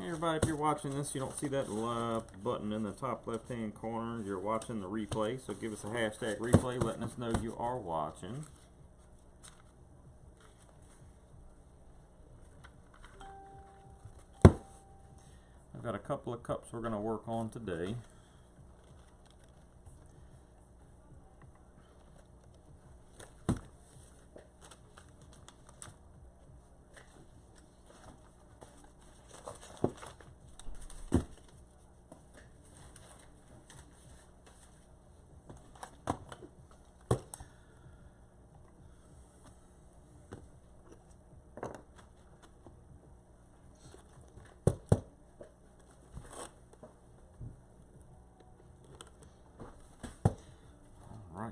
Hey everybody, if you're watching this, you don't see that live button in the top left hand corner, you're watching the replay, so give us a hashtag replay letting us know you are watching. I've got a couple of cups we're going to work on today. Right.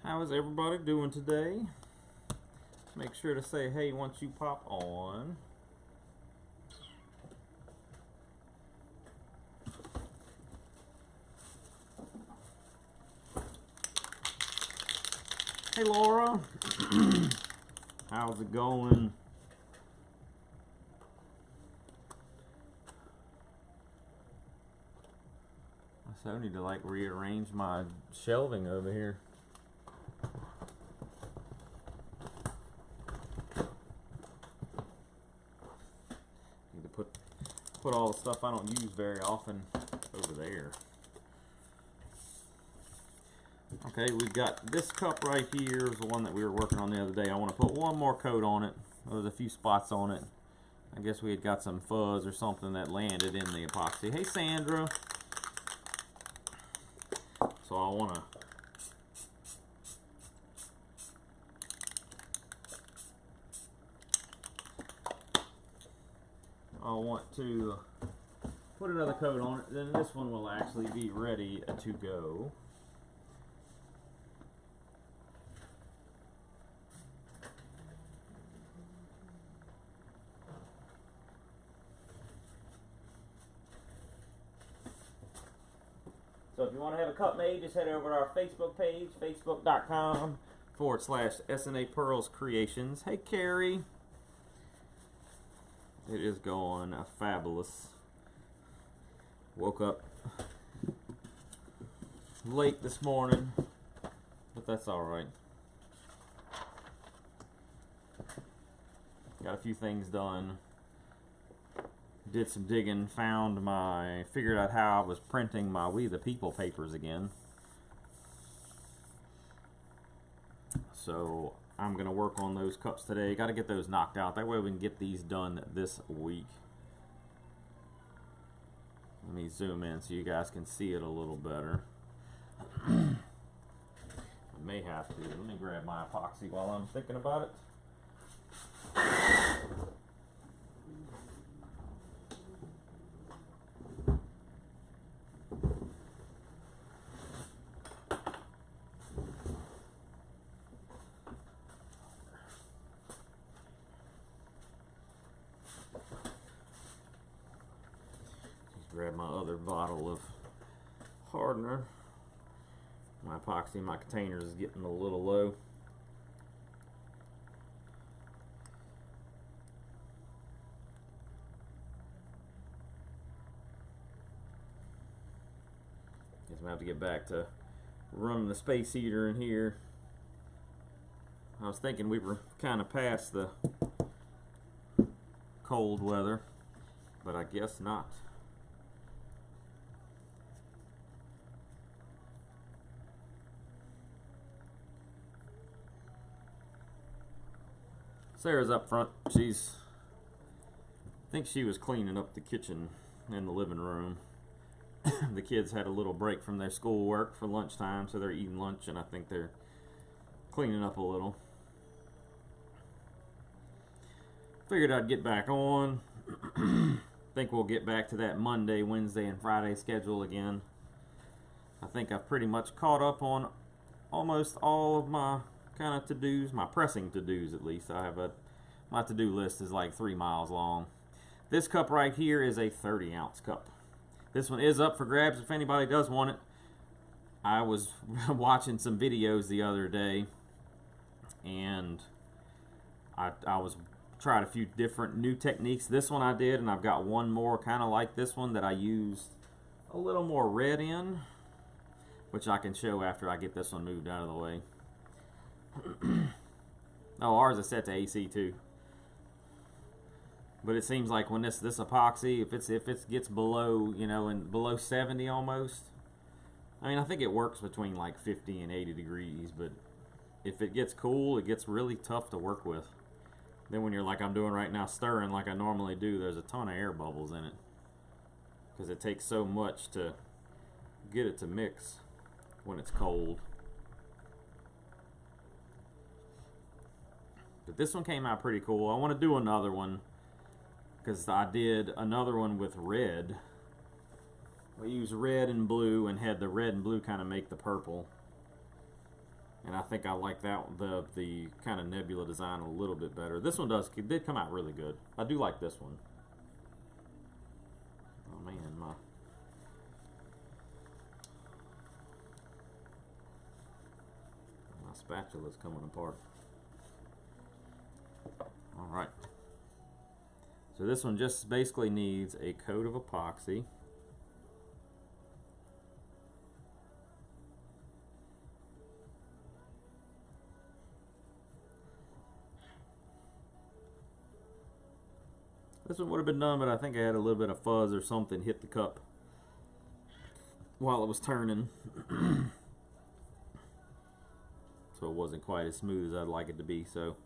How is everybody doing today? Make sure to say hey once you pop on. Hey Laura, how's it going? I need to like rearrange my shelving over here. Need to put all the stuff I don't use very often over there. Okay, we've got this cup right here is the one that we were working on the other day. I want to put one more coat on it. There's a few spots on it. I guess we had got some fuzz or something that landed in the epoxy. Hey Sandra. So I want to put another coat on it. Then this one will actually be ready to go. So if you want to have a cup made, just head over to our Facebook page, facebook.com/SNA Pearls Creations. Hey Carrie. It is going fabulous. Woke up late this morning, but that's alright. Got a few things done. Did some digging, figured out how I was printing my We the People papers again. So I'm going to work on those cups today. Got to get those knocked out. That way we can get these done this week. Let me zoom in so you guys can see it a little better. I may have to. Let me grab my epoxy while I'm thinking about it. Grab my other bottle of hardener. My epoxy in my containers is getting a little low. Guess I'm gonna have to get back to running the space heater in here. I was thinking we were kind of past the cold weather, but I guess not. Sarah's up front. I think she was cleaning up the kitchen and the living room. The kids had a little break from their schoolwork for lunchtime, so they're eating lunch, and I think they're cleaning up a little. figured I'd get back on. Think we'll get back to that Monday, Wednesday, and Friday schedule again. I think I've pretty much caught up on almost all of my kind of to-dos, my pressing to-dos at least. My to-do list is like 3 miles long. This cup right here is a 30-ounce cup. This one is up for grabs if anybody does want it. I was watching some videos the other day, and I was tried a few different new techniques. This one I did, and I've got one more kind of like this one that I used a little more red in, which I can show after I get this one moved out of the way. Oh, ours is set to AC too. But it seems like when this epoxy, if it gets below, you know, and below 70 almost, I mean, I think it works between like 50 and 80 degrees, but if it gets cool, it gets really tough to work with. Then when you're like I'm doing right now, stirring like I normally do, there's a ton of air bubbles in it, because it takes so much to get it to mix when it's cold. But this one came out pretty cool. I want to do another one, because I did another one with red. We used red and blue and had the red and blue kind of make the purple. And I think I like that, the kind of nebula design a little bit better. This one did come out really good. I do like this one. Oh man, my spatula's coming apart. Alright. So this one just basically needs a coat of epoxy. This one would have been done, but I think I had a little bit of fuzz or something hit the cup while it was turning. So it wasn't quite as smooth as I'd like it to be. So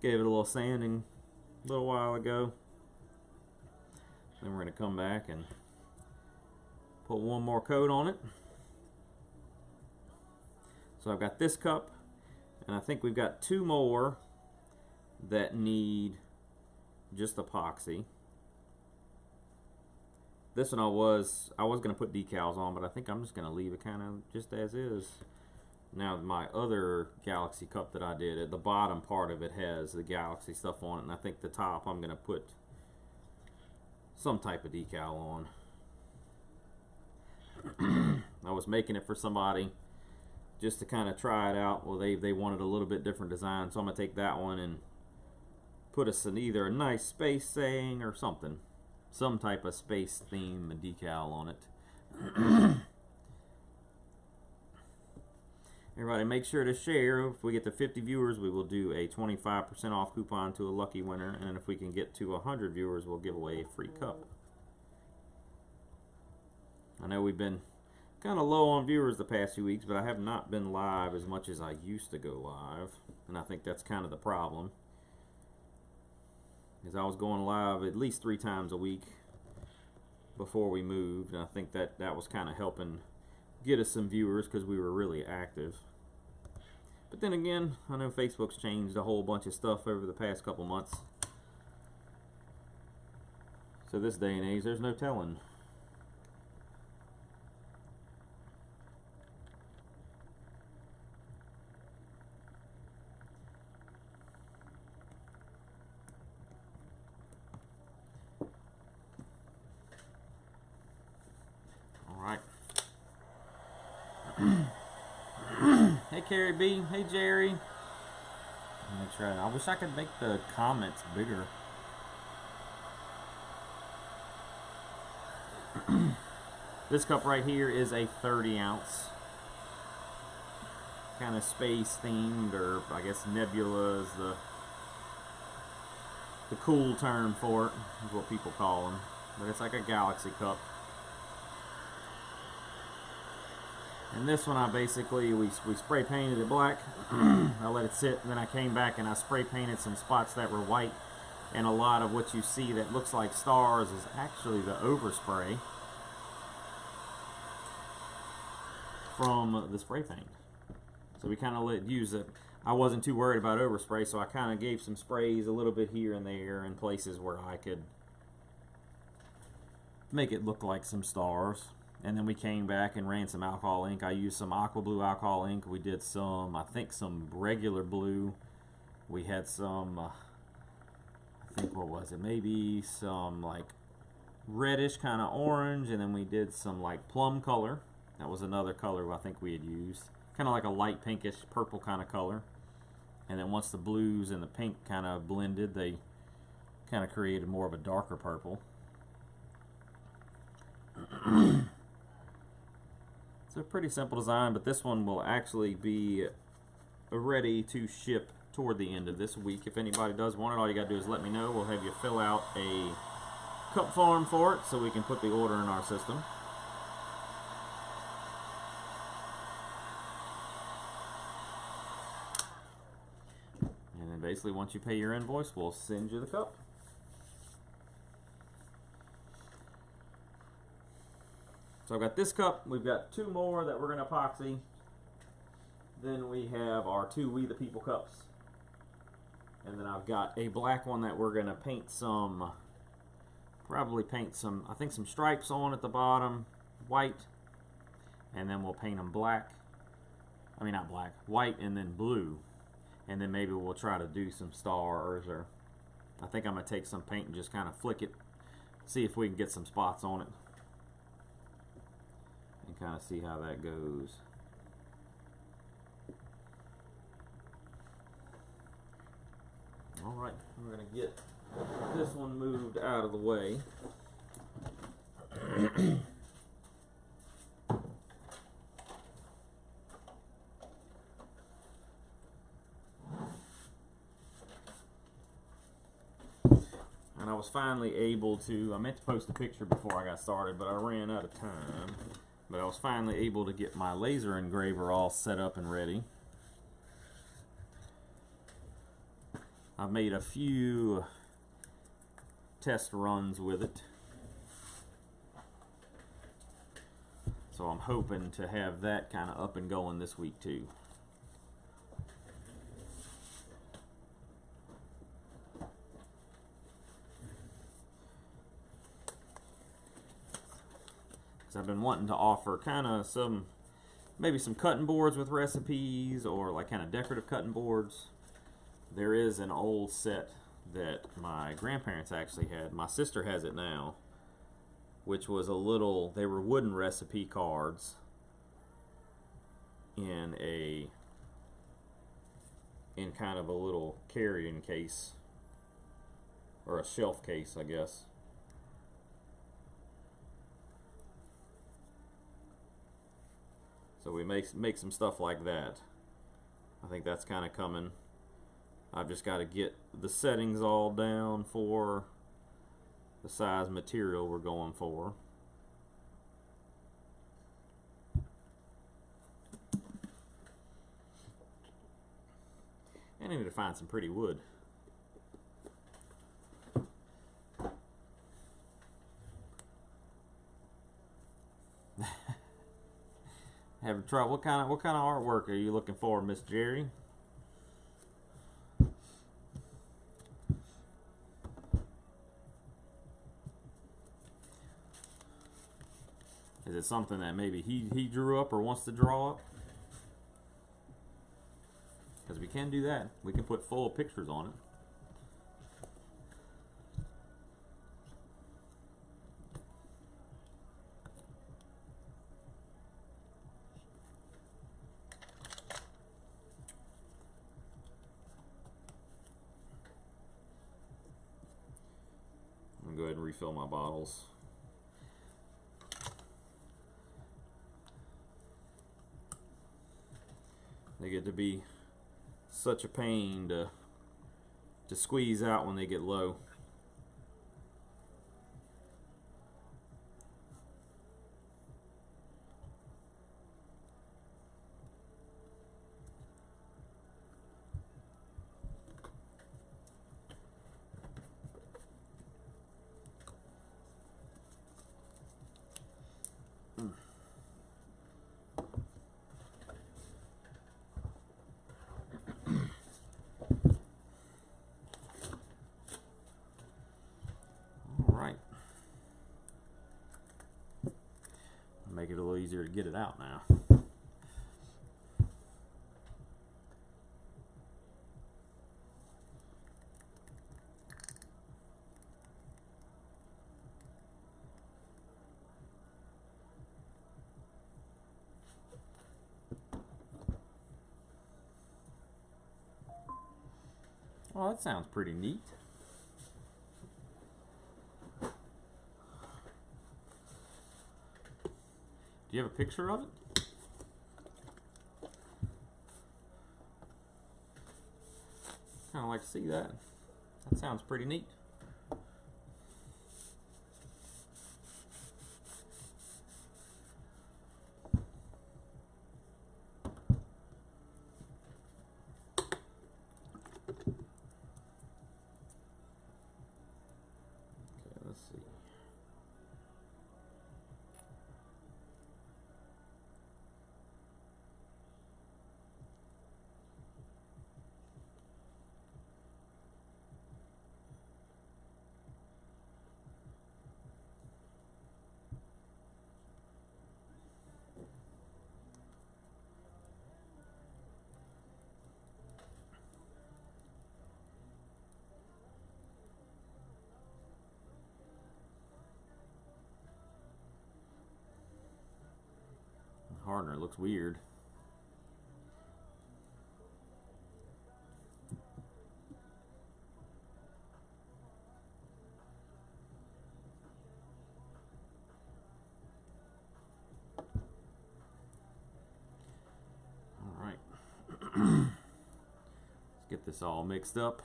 gave it a little sanding a little while ago. Then we're going to come back and put one more coat on it. So I've got this cup, and I think we've got 2 more that need just epoxy. This one I was going to put decals on, but I think I'm just going to leave it kind of just as is. Now my other Galaxy cup that I did, at the bottom part of it has the Galaxy stuff on it, and I think the top I'm going to put some type of decal on. I was making it for somebody just to kind of try it out. Well, they wanted a little bit different design, so I'm going to take that one and put either a nice space saying or something, some type of space theme decal on it. Everybody make sure to share. If we get to 50 viewers, we will do a 25% off coupon to a lucky winner, and if we can get to 100 viewers, we'll give away a free cup. I know we've been kind of low on viewers the past few weeks, but I have not been live as much as I used to go live, and I think that's kind of the problem. Is I was going live at least 3 times a week before we moved, and I think that was kind of helping get us some viewers because we were really active. But then again, I know Facebook's changed a whole bunch of stuff over the past couple months. So this day and age, there's no telling. Hey Carrie B, hey Jerry. Make sure I wish I could make the comments bigger. This cup right here is a 30-ounce, kind of space themed, or I guess nebula is the cool term for it, is what people call them. But it's like a Galaxy cup. And this one I basically, we spray painted it black. I let it sit, and then I came back and I spray painted some spots that were white. And a lot of what you see that looks like stars is actually the overspray from the spray paint. So we kind of use I wasn't too worried about overspray, so I kind of gave some sprays a little bit here and there in places where I could make it look like some stars. And then we came back and ran some alcohol ink. I used some aqua blue alcohol ink. We did some, I think, some regular blue. We had some, I think, what was it? Maybe some like reddish kind of orange, and then we did some like plum color. That was another color I think we had used. Kind of like a light pinkish purple kind of color. And then once the blues and the pink kind of blended, they kind of created more of a darker purple. It's a pretty simple design, but this one will actually be ready to ship toward the end of this week. If anybody does want it, all you got to do is let me know. We'll have you fill out a cup form for it so we can put the order in our system. And then basically once you pay your invoice, we'll send you the cup. So I've got this cup, we've got two more that we're going to epoxy. Then we have our two We the People cups. And then I've got a black one that we're going to paint some, probably paint some, I think some stripes on at the bottom, white. And then we'll paint them black. I mean not black, white and then blue. And then maybe we'll try to do some stars, or I think I'm going to take some paint and just kind of flick it, see if we can get some spots on it. And kind of see how that goes. Alright, we're going to get this one moved out of the way. And I was finally able to, I meant to post a picture before I got started, but I ran out of time. But I was finally able to get my laser engraver all set up and ready. I've made a few test runs with it. So I'm hoping to have that kind of up and going this week too. I've been wanting to offer kind of some, maybe some cutting boards with recipes, or like kind of decorative cutting boards. There is an old set that my grandparents actually had. My sister has it now, which was a little, they were wooden recipe cards in kind of a little carrying case, or a shelf case, I guess. So we make some stuff like that. I think that's kind of coming. I've just got to get the settings all down for the size material we're going for. And I need to find some pretty wood. Having trouble. What kind of artwork are you looking for, Miss Jerry? Is it something that maybe he drew up or wants to draw up? Because we can do that. We can put full pictures on it. I'm going to go ahead and refill my bottles. They get to be such a pain to squeeze out when they get low. easier to get it out now. Oh, that sounds pretty neat. Do you have a picture of it? Kind of like to see that. That sounds pretty neat. Let's see. Hardener looks weird. All right. Let's get this all mixed up.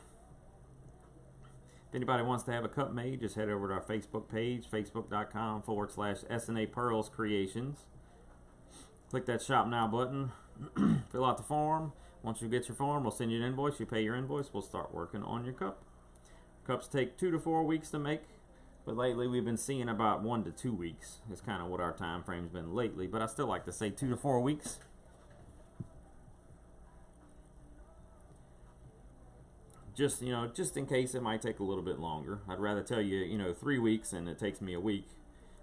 If anybody wants to have a cup made, just head over to our Facebook page, facebook.com/SNA Pearls Creations. Click that Shop Now button, fill out the form. Once you get your form, we'll send you an invoice. You pay your invoice, we'll start working on your cup. Cups take 2 to 4 weeks to make, but lately we've been seeing about 1 to 2 weeks. It's kind of what our time frame's been lately, but I still like to say 2 to 4 weeks. Just, just in case it might take a little bit longer. I'd rather tell you, 3 weeks and it takes me a week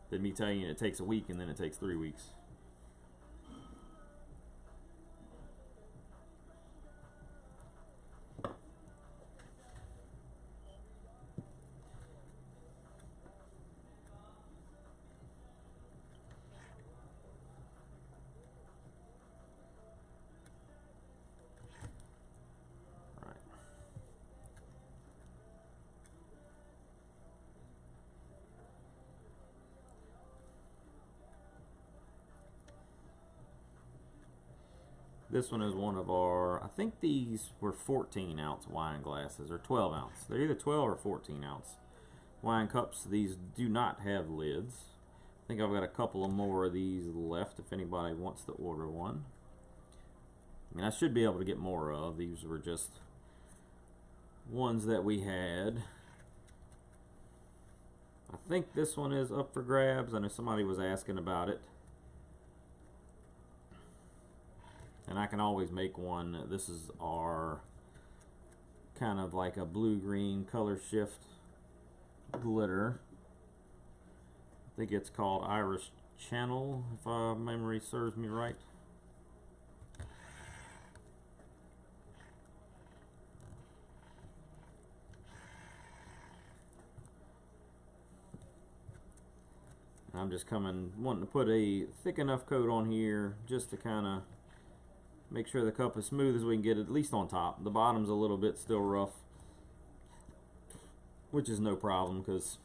than me telling you it takes a week and then it takes 3 weeks. This one is one of our, I think these were 14 ounce wine glasses, or 12 ounce. They're either 12 or 14 ounce wine cups. These do not have lids. I think I've got a couple of more of these left if anybody wants to order one. I mean, I should be able to get more of. These were just ones that we had. I think this one is up for grabs. I know somebody was asking about it. And I can always make one. This is our kind of like a blue-green color shift glitter. I think it's called Irish Channel, if memory serves me right. I'm just wanting to put a thick enough coat on here just to kind of make sure the cup is smooth as we can get it, at least on top. The bottom's a little bit still rough, which is no problem because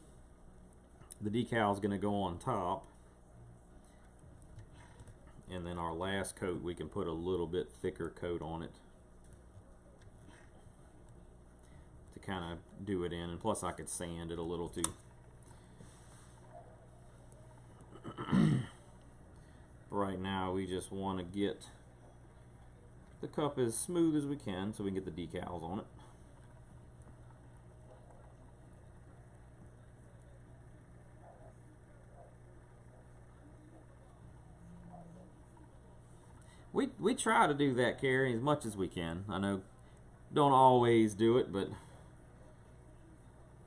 the decal is going to go on top. And then our last coat, we can put a little bit thicker coat on it to kind of do it in. And plus I could sand it a little too. Right now we just want to get the cup as smooth as we can so we can get the decals on it. We try to do that, Carrie, as much as we can. I know don't always do it, but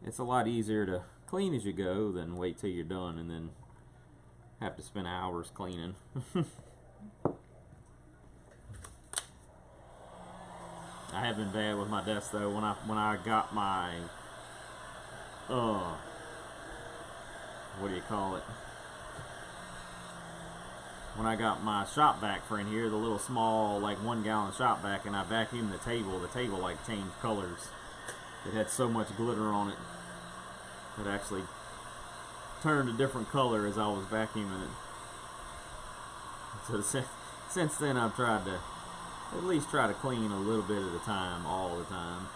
it's a lot easier to clean as you go than wait till you're done and then have to spend hours cleaning. I have been bad with my desk though. When I got my what do you call it? When I got my shop vac for in here, the little small like 1 gallon shop vac, and I vacuumed the table like changed colors. It had so much glitter on it. It actually turned a different color as I was vacuuming it. So since then I've tried to at least try to clean a little bit at a time, all the time.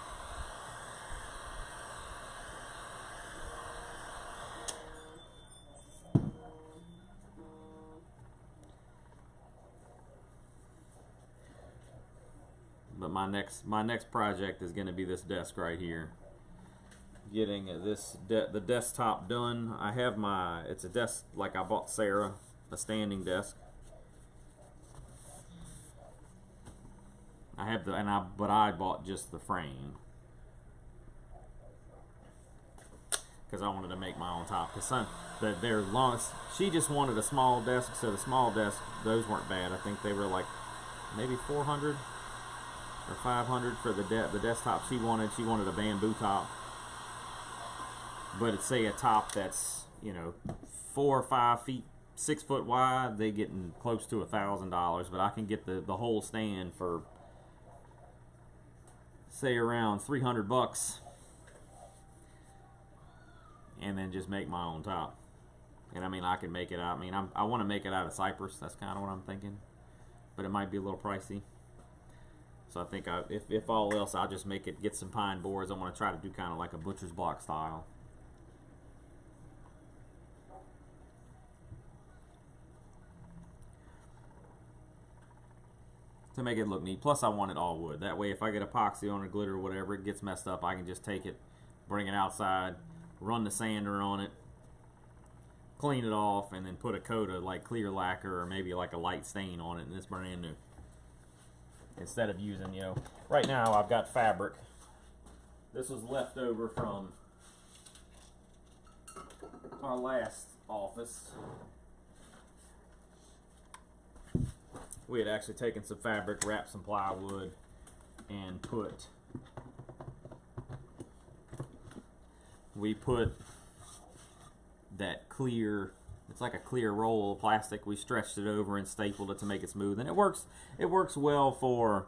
But my next project is going to be this desk right here. Getting the desktop done. I have it's a desk like I bought Sarah, a standing desk. I have but I bought just the frame because I wanted to make my own top. Because they're long. She just wanted a small desk, so the small desk, those weren't bad. I think they were like maybe 400 or 500 for the desktop she wanted. She wanted a bamboo top, but it's say a top that's 4 or 5 feet, 6 foot wide. They getting close to $1,000, but I can get the whole stand for say around $300, and then just make my own top. And I mean, I can make it out. I mean, I want to make it out of cypress. That's kind of what I'm thinking, but it might be a little pricey. So I think if all else, I'll just get some pine boards. I want to try to do kind of like a butcher's block style. To make it look neat. Plus I want it all wood. That way if I get epoxy on it, glitter or whatever, it gets messed up, I can just take it, bring it outside, run the sander on it, clean it off, and then put a coat of like clear lacquer or maybe like a light stain on it, and it's brand new. Instead of using, right now I've got fabric. This was left over from our last office. We had actually taken some fabric, wrapped some plywood, and we put that clear, it's like a clear roll of plastic. We stretched it over and stapled it to make it smooth, and it works well for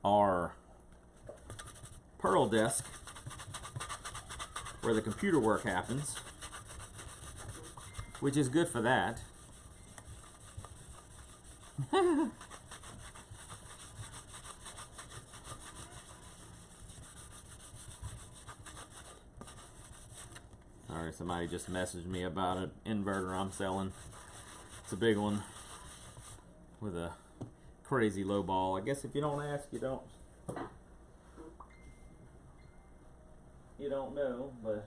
our Pearl desk where the computer work happens, which is good for that. Sorry, somebody just messaged me about an inverter I'm selling. It's a big one with a crazy low ball. I guess if you don't ask, you don't know, but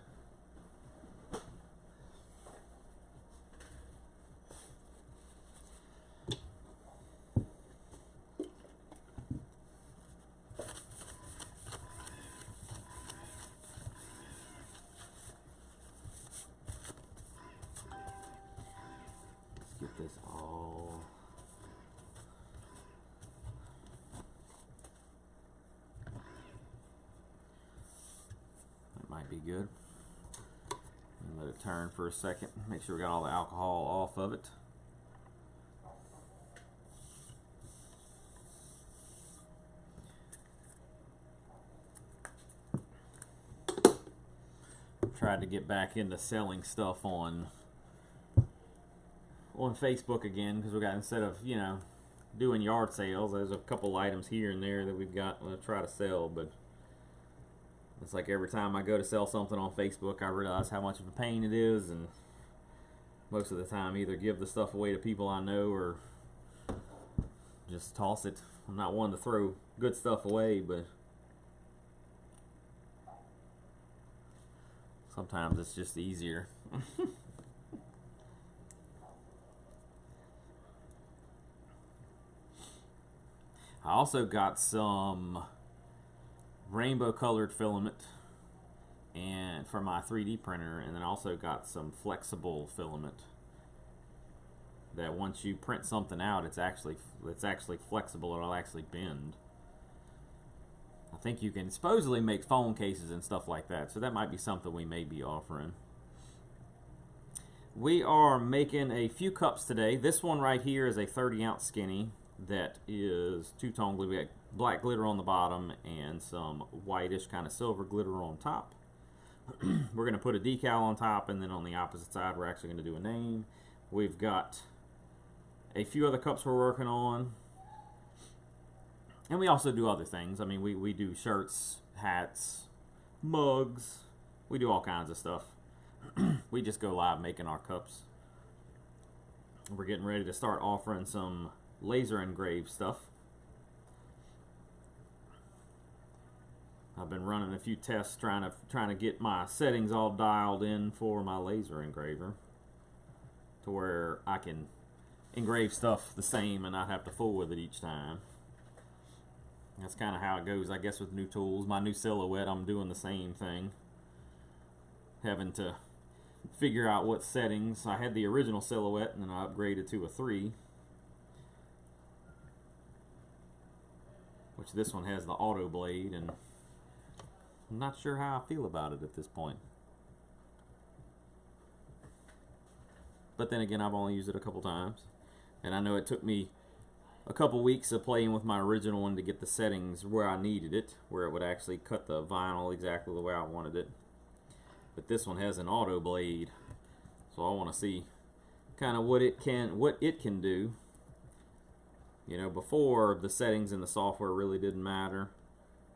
get this all. That might be good. And let it turn for a second. Make sure we got all the alcohol off of it. Tried to get back into selling stuff on Facebook again, because we got, instead of doing yard sales, there's a couple items here and there that we've got to try to sell, but it's like every time I go to sell something on Facebook, I realize how much of a pain it is, and most of the time either give the stuff away to people I know or just toss it. I'm not one to throw good stuff away, but sometimes it's just easier. I also got some rainbow colored filament and for my 3D printer, and then also got some flexible filament. that once you print something out, it's actually flexible. It'll actually bend. I think you can supposedly make phone cases and stuff like that, so that might be something we may be offering. We are making a few cups today. This one right here is a 30-ounce skinny that is two-tone glitter. We got black glitter on the bottom and some whitish kind of silver glitter on top. We're going to put a decal on top, and then on the opposite side we're actually going to do a name. We've got a few other cups we're working on. And we also do other things. I mean, we do shirts, hats, mugs. We do all kinds of stuff. We just go live making our cups. We're getting ready to start offering some laser engraved stuff. I've been running a few tests trying to get my settings all dialed in for my laser engraver to where I can engrave stuff the same and not have to fool with it each time. That's kind of how it goes, I guess, with new tools. My new Silhouette, I'm doing the same thing. Having to figure out what settings. I had the original Silhouette and then I upgraded to a 3. Which this one has the auto blade, and I'm not sure how I feel about it at this point. But then again, I've only used it a couple times. And I know it took me a couple weeks of playing with my original one to get the settings where I needed it, where it would actually cut the vinyl exactly the way I wanted it. But this one has an auto blade, so I want to see kind of what it can do. You know, before, the settings in the software really didn't matter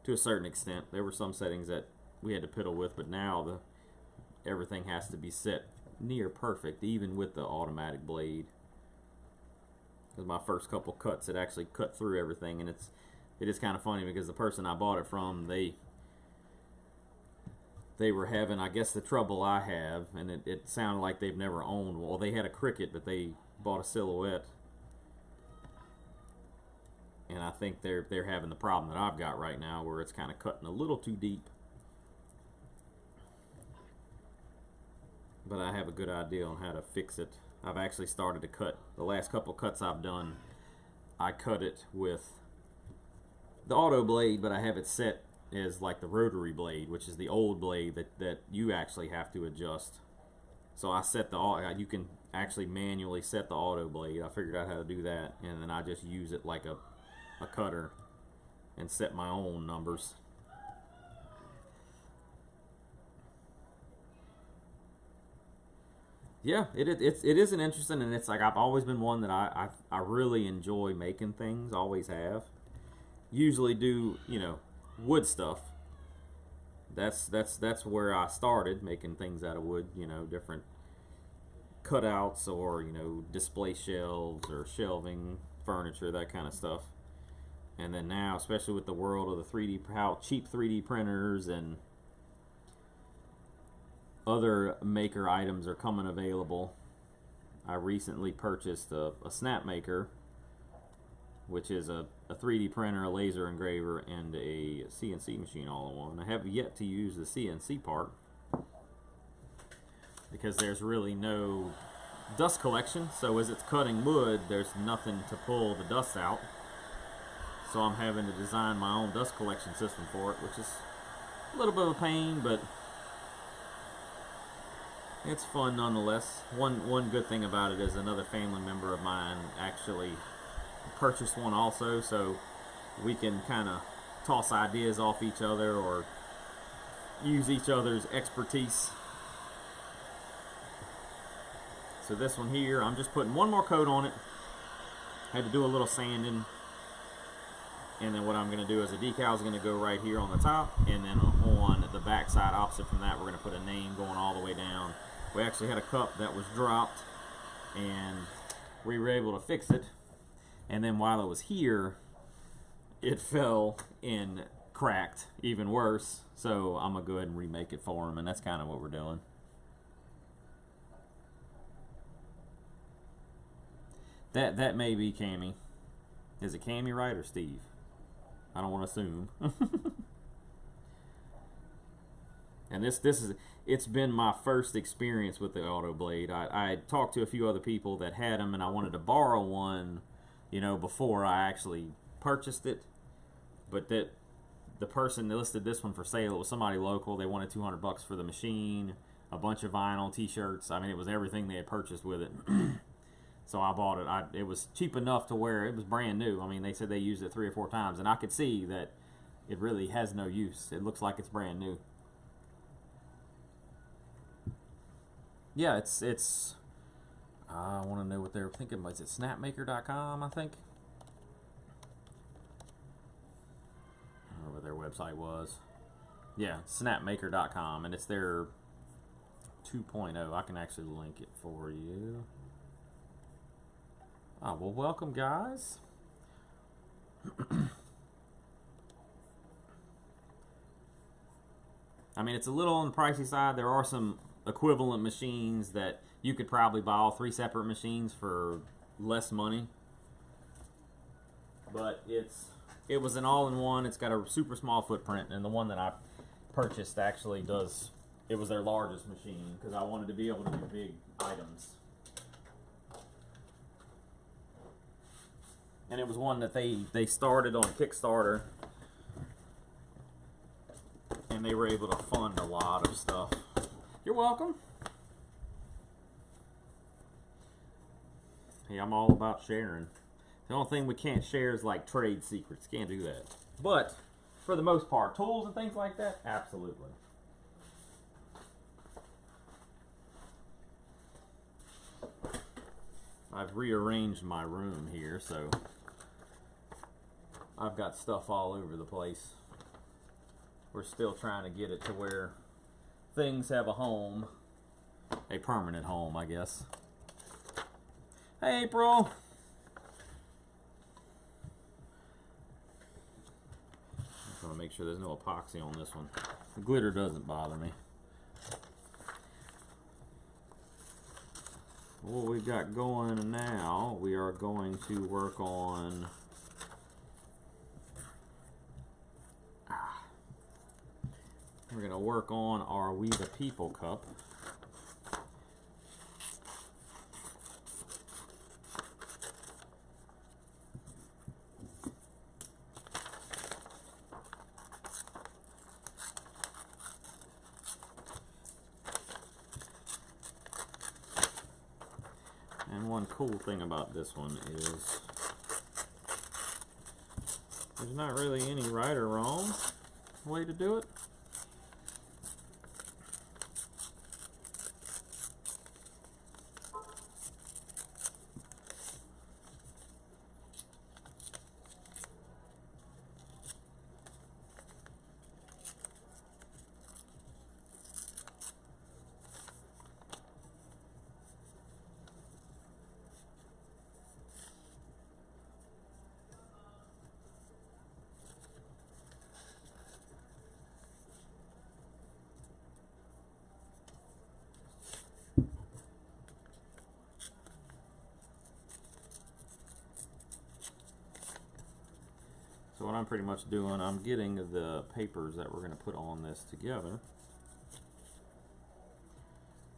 to a certain extent. There were some settings that we had to piddle with, but now everything has to be set near perfect, even with the automatic blade. Because my first couple cuts, it actually cut through everything, and it is kind of funny because the person I bought it from, they were having, I guess, the trouble I have, and it sounded like they've never owned. Well, they had a Cricut, but they bought a Silhouette, and I think they're having the problem that I've got right now, where it's kind of cutting a little too deep. But I have a good idea on how to fix it. I've actually started to cut. The last couple cuts I've done, I cut it with the auto blade, but I have it set as like the rotary blade, which is the old blade that you actually have to adjust. So I set you can actually manually set the auto blade. I figured out how to do that, and then I just use it like a cutter and set my own numbers. Yeah, it is an interesting, and it's like I've always been one that I really enjoy making things, always have. Usually do, you know, wood stuff. That's where I started, making things out of wood, you know, different cutouts or, you know, display shelves or shelving, furniture, that kind of stuff. And then now, especially with the world of the how cheap 3D printers and other maker items are coming available. I recently purchased a Snapmaker, which is a 3D printer, a laser engraver, and a CNC machine all in one. I have yet to use the CNC part because there's really no dust collection, so as it's cutting wood, there's nothing to pull the dust out. So I'm having to design my own dust collection system for it, which is a little bit of a pain, but it's fun nonetheless. One good thing about it is another family member of mine actually purchased one also, so we can kind of toss ideas off each other or use each other's expertise. So this one here, I'm just putting one more coat on it. Had to do a little sanding. And then what I'm going to do is a decal is going to go right here on the top, and then on the back side opposite from that, we're going to put a name going all the way down. We actually had a cup that was dropped, and we were able to fix it. And then while it was here, it fell and cracked even worse. So I'm going to go ahead and remake it for him, and that's kind of what we're doing. That may be Cammy. Is it Cammy, right, or Steve? I don't want to assume. And this is, it's been my first experience with the Autoblade. I talked to a few other people that had them, and I wanted to borrow one, you know, before I actually purchased it. But that the person that listed this one for sale, it was somebody local. They wanted $200 for the machine, a bunch of vinyl, t-shirts. I mean, it was everything they had purchased with it. So I bought it. It was cheap enough to where it was brand new. I mean, they said they used it 3 or 4 times, and I could see that it really has no use. It looks like it's brand new. Yeah, it's. I want to know what they're thinking. Is it snapmaker.com? I think. I don't know what their website was. Yeah, snapmaker.com, and it's their 2.0. I can actually link it for you. Oh, well, welcome, guys. I mean, it's a little on the pricey side. There are some equivalent machines that you could probably buy all 3 separate machines for less money. But it was an all-in-one. It's got a super small footprint, and the one that I purchased actually does. It was their largest machine because I wanted to be able to do big items. And it was one that they started on Kickstarter, and they were able to fund a lot of stuff. You're welcome. Hey, I'm all about sharing. The only thing we can't share is like trade secrets. Can't do that. But for the most part, tools and things like that, absolutely. I've rearranged my room here, so I've got stuff all over the place. We're still trying to get it to where things have a home, a permanent home, I guess. Hey, April. I'm gonna make sure there's no epoxy on this one. The glitter doesn't bother me. What we've got going now, we are going to work on we're going to work on our We the People cup. And one cool thing about this one is there's not really any right or wrong way to do it. So what I'm pretty much doing, I'm getting the papers that we're going to put on this together.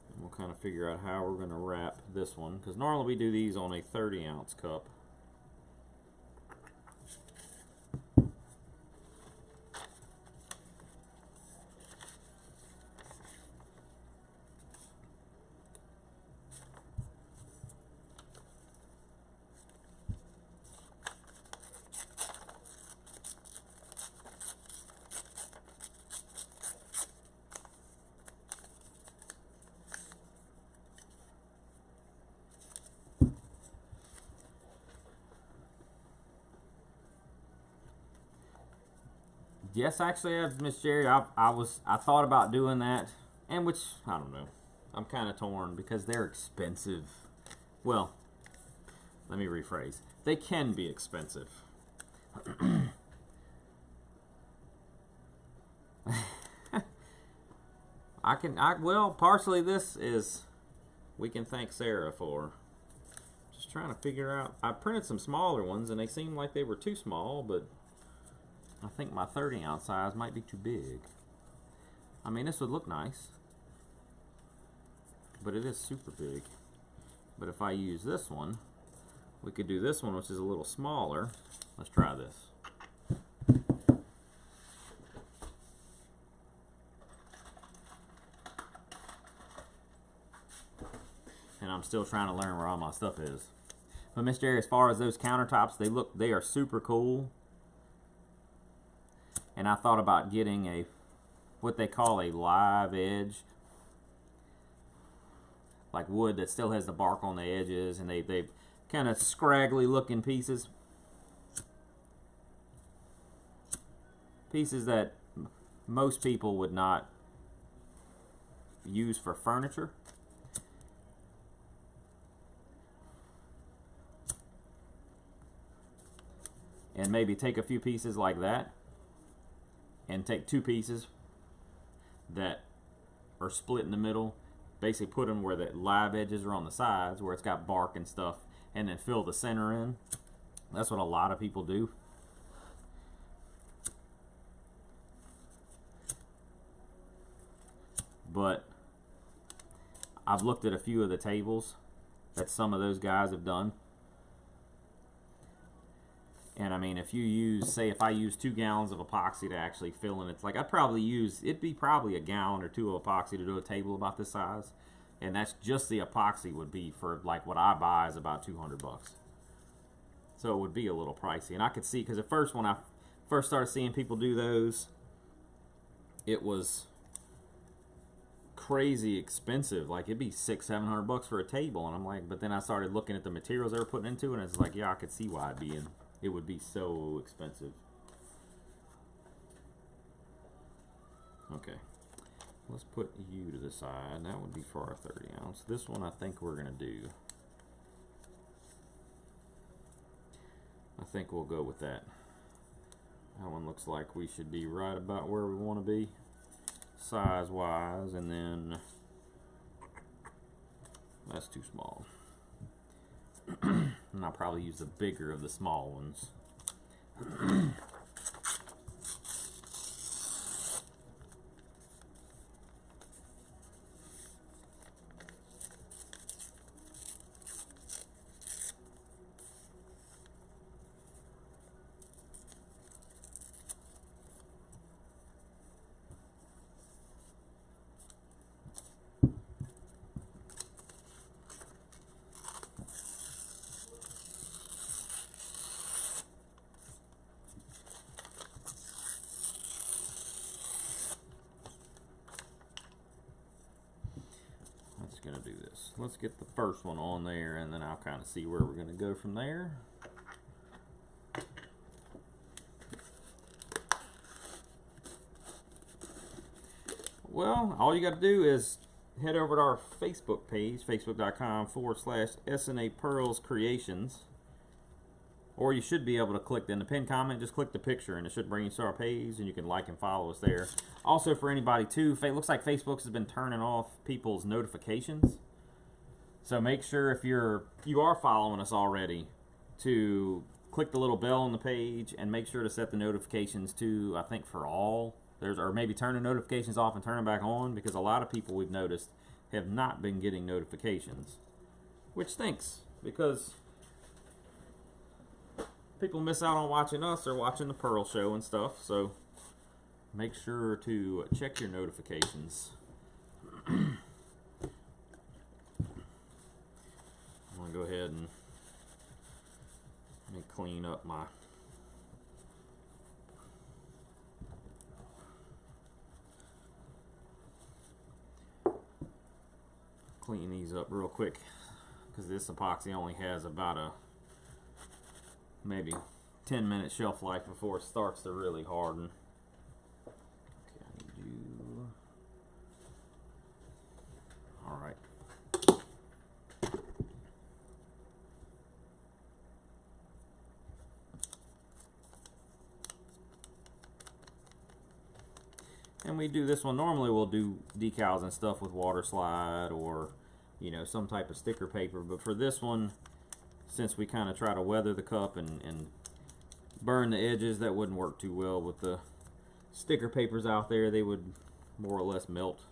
And we'll kind of figure out how we're going to wrap this one. Because normally we do these on a 30-ounce cup. Yes, actually, Miss Jerry, I thought about doing that, and which I don't know. I'm kind of torn because they're expensive. Well, let me rephrase. They can be expensive. Well, partially this is we can thank Sarah for. Just trying to figure out. I printed some smaller ones, and they seemed like they were too small, but I think my 30-ounce size might be too big. I mean, this would look nice. but it is super big. But if I use this one, we could do this one, which is a little smaller. Let's try this. And I'm still trying to learn where all my stuff is. But Mr. Jerry, as far as those countertops, they are super cool. And I thought about getting a, what they call a live edge. Like wood that still has the bark on the edges, and they kind of scraggly looking pieces. Pieces that most people would not use for furniture. And maybe take a few pieces like that and take two pieces that are split in the middle, basically put them where the live edges are on the sides where it's got bark and stuff, and then fill the center in. That's what a lot of people do. But I've looked at a few of the tables that some of those guys have done. And I mean, if you use, say if I use 2 gallons of epoxy to actually fill in, it's like I'd probably use, it'd be probably a gallon or 2 of epoxy to do a table about this size. And that's just the epoxy would be for like what I buy is about 200 bucks. So it would be a little pricey. And I could see, because at first when I first started seeing people do those, it was crazy expensive. Like it'd be $600-700 bucks for a table. And I'm like, but then I started looking at the materials they were putting into it, and it's like, yeah, I could see why it'd be in. It would be so expensive. Okay, let's put you to the side. That would be for our 30 ounce. This one I think we're gonna do. I think we'll go with that. That one looks like we should be right about where we want to be size wise, and then that's too small. And I'll probably use the bigger of the small ones. Gonna do this. Let's get the first one on there, and then I'll kind of see where we're gonna go from there. Well, all you got to do is head over to our Facebook page, facebook.com/SNA Pearls Creations, or you should be able to click in the pinned comment, just click the picture and it should bring you to our page, and you can like and follow us there. Also, for anybody too, it looks like Facebook has been turning off people's notifications. So make sure if you are following us already to click the little bell on the page, and make sure to set the notifications to, I think, for all. Or maybe turn the notifications off and turn them back on, because a lot of people we've noticed have not been getting notifications, which stinks, because people miss out on watching us or watching the Pearl Show and stuff. So make sure to check your notifications. I'm going to go ahead and let me clean up my these up real quick, because this epoxy only has about a maybe 10-minute shelf life before it starts to really harden. Okay, I need to, all right. And we do this one, normally we'll do decals and stuff with water slide or, you know, some type of sticker paper, but for this one, since we kind of try to weather the cup and burn the edges, that wouldn't work too well with the sticker papers out there. They would more or less melt.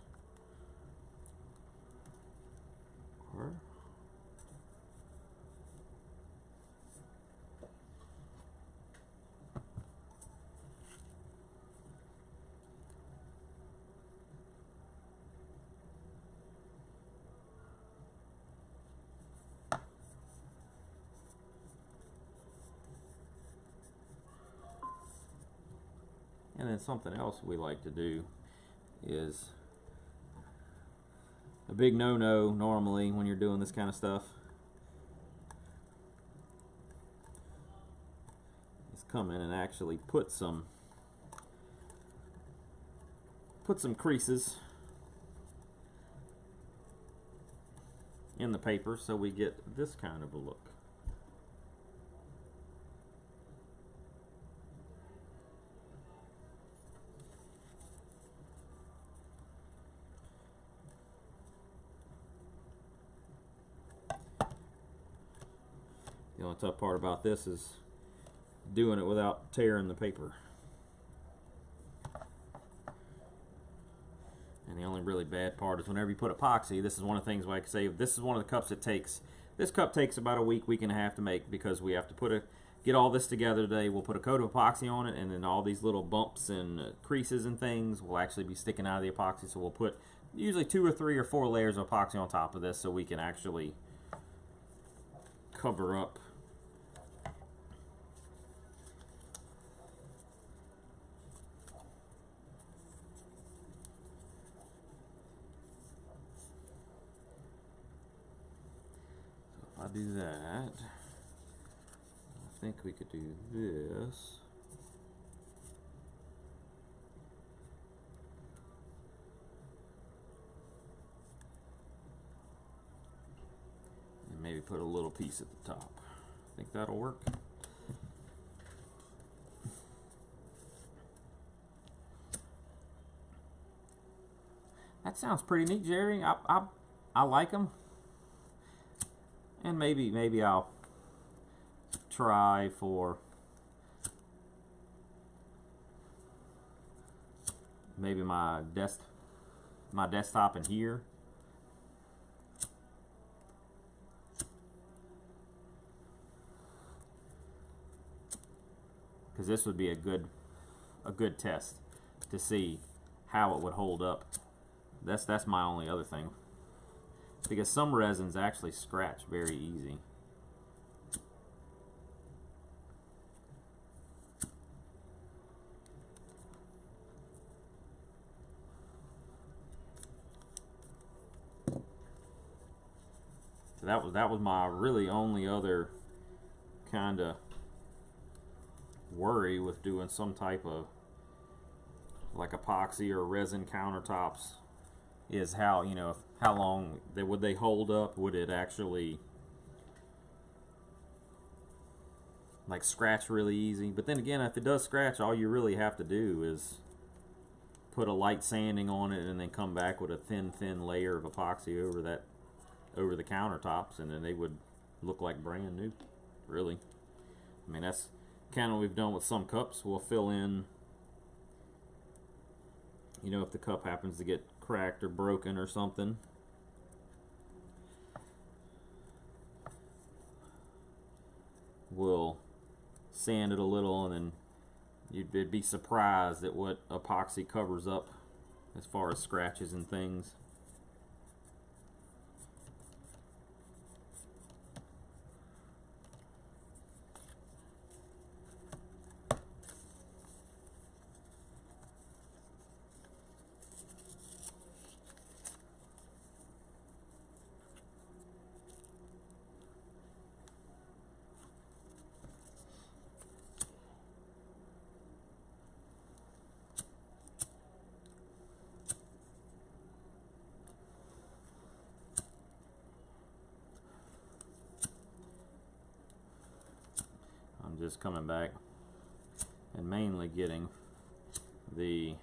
then something else we like to do is a big no-no normally when you're doing this kind of stuff is come in and actually put some creases in the paper so we get this kind of a look. The only tough part about this is doing it without tearing the paper. And the only really bad part is whenever you put epoxy, this is one of the things where I can say, this is one of the cups that takes, this cup takes about a week and a half to make, because we have to get all this together today. We'll put a coat of epoxy on it, and then all these little bumps and creases and things will actually be sticking out of the epoxy. So we'll put usually 2 or 3 or 4 layers of epoxy on top of this so we can actually cover up I do that, I think we could do this. And maybe put a little piece at the top. I think that'll work. That sounds pretty neat, Jerry. I like them. And maybe I'll try for maybe my desktop in here. Because this would be a good test to see how it would hold up. That's my only other thing. Because some resins actually scratch very easy. So that was my really only other kind of worry with doing some type of like epoxy or resin countertops, is how, you know, how long would they hold up? Would it actually like scratch really easy? But then again, if it does scratch, all you really have to do is put a light sanding on it and then come back with a thin layer of epoxy over the countertops, and then they would look like brand new, really. I mean, that's kind of what we've done with some cups. We'll fill in, you know, if the cup happens to get cracked or broken or something, we'll sand it a little, and then you'd be surprised at what epoxy covers up as far as scratches and things. Just coming back and mainly getting the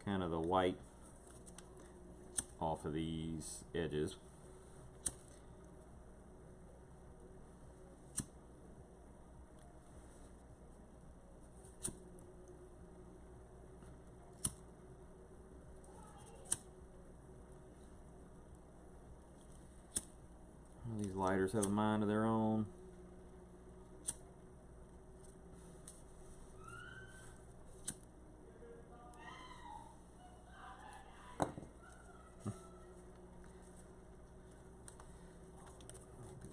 kind of the white off of these edges. These lighters have a mind of their own.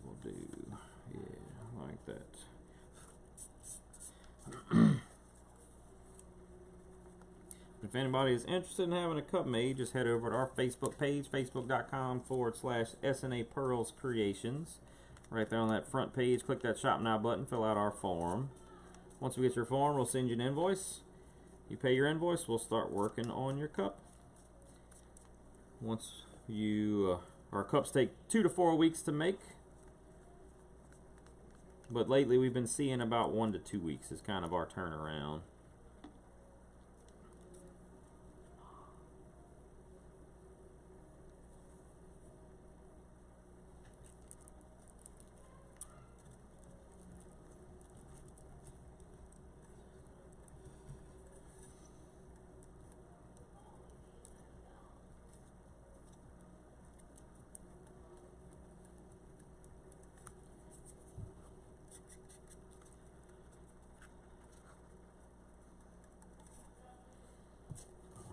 We'll do, yeah, like that. If anybody is interested in having a cup made, just head over to our Facebook page, facebook.com/SNA Pearls Creations. Right there on that front page, click that Shop Now button, fill out our form. Once we get your form, we'll send you an invoice. You pay your invoice, we'll start working on your cup. Once you, our cups take 2 to 4 weeks to make. But lately we've been seeing about 1 to 2 weeks is kind of our turnaround.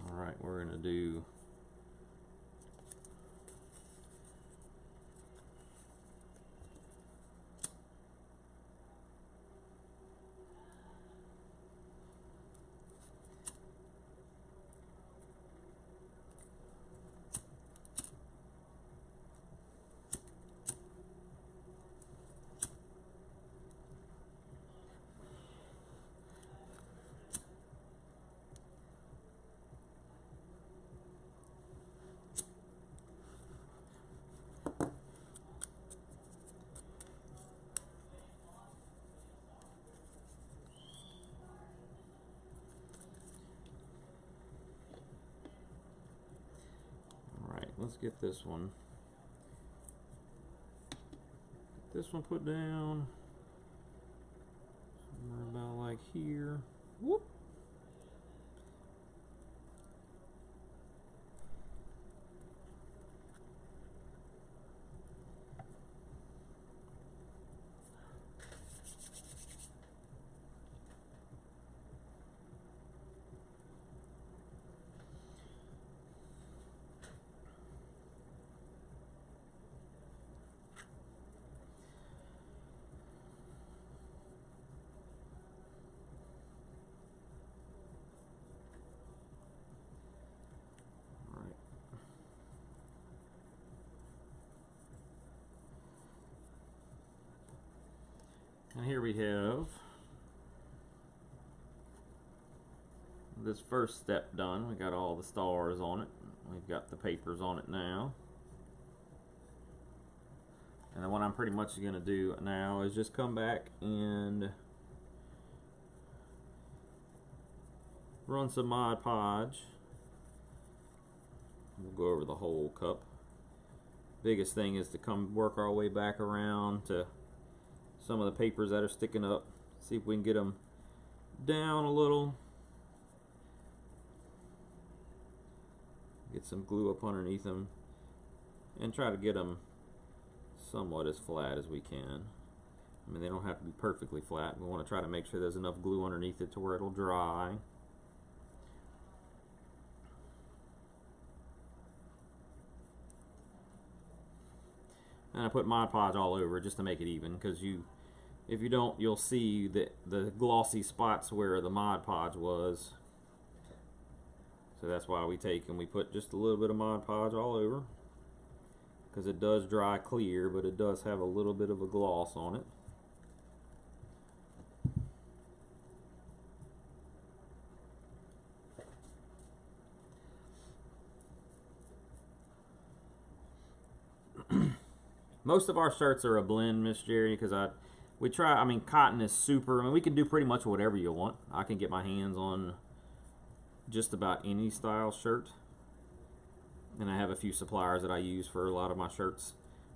Alright, we're going to do let's get this one. Get this one put down. Somewhere about like here. Whoop. And here we have this first step done. We got all the stars on it. We've got the papers on it now. And then what I'm pretty much going to do now is just come back and run some Mod Podge. We'll go over the whole cup. Biggest thing is to come work our way back around to some of the papers that are sticking up. See if we can get them down a little. Get some glue up underneath them and try to get them somewhat as flat as we can. I mean, they don't have to be perfectly flat. We want to try to make sure there's enough glue underneath it to where it'll dry. And I put Mod Podge all over just to make it even, because if you don't, you'll see the glossy spots where the Mod Podge was. So that's why we take and we put just a little bit of Mod Podge all over, because it does dry clear, but it does have a little bit of a gloss on it. Most of our shirts are a blend, Miss Jerry, because I mean, cotton is super. I mean, we can do pretty much whatever you want. I can get my hands on just about any style shirt. And I have a few suppliers that I use for a lot of my shirts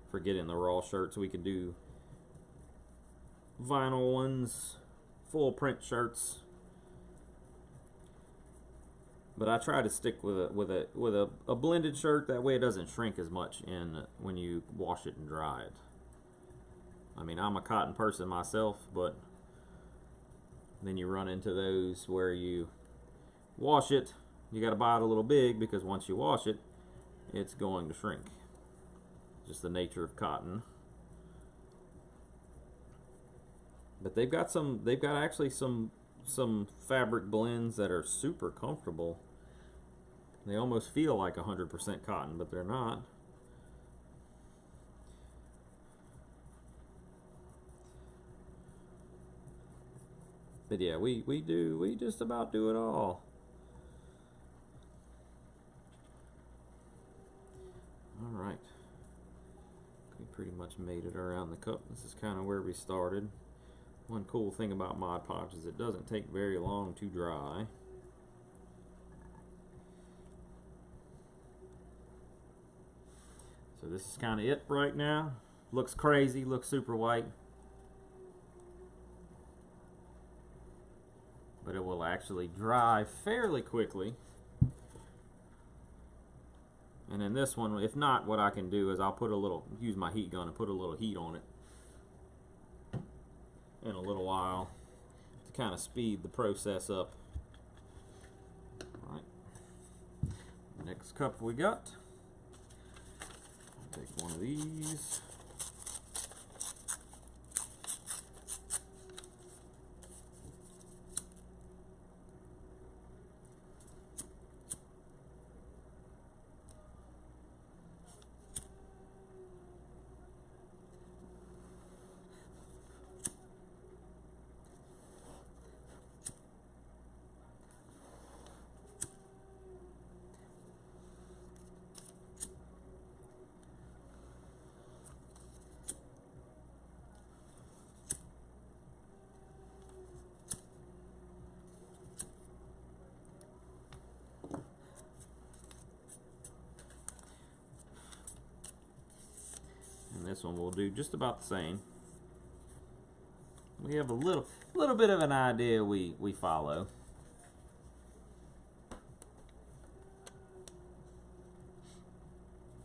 for getting the raw shirts. We can do vinyl ones, full print shirts. But I try to stick with a blended shirt. That way it doesn't shrink as much when you wash it and dry it. I mean, I'm a cotton person myself, but then you run into those where you wash it, you got to buy it a little big, because once you wash it, it's going to shrink. Just the nature of cotton. But they've got actually some fabric blends that are super comfortable. They almost feel like 100% cotton, but they're not. But yeah, we just about do it all. All right. We pretty much made it around the cup. This is kind of where we started. One cool thing about Mod Podge is it doesn't take very long to dry. So this is kind of it right now. Looks crazy, looks super white. But it will actually dry fairly quickly. And then this one, if not, what I can do is I'll put a little, use my heat gun and put a little heat on it in a little while to kind of speed the process up. All right. Next cup we got. I'll take one of these. This one will do just about the same. We have a little bit of an idea we follow.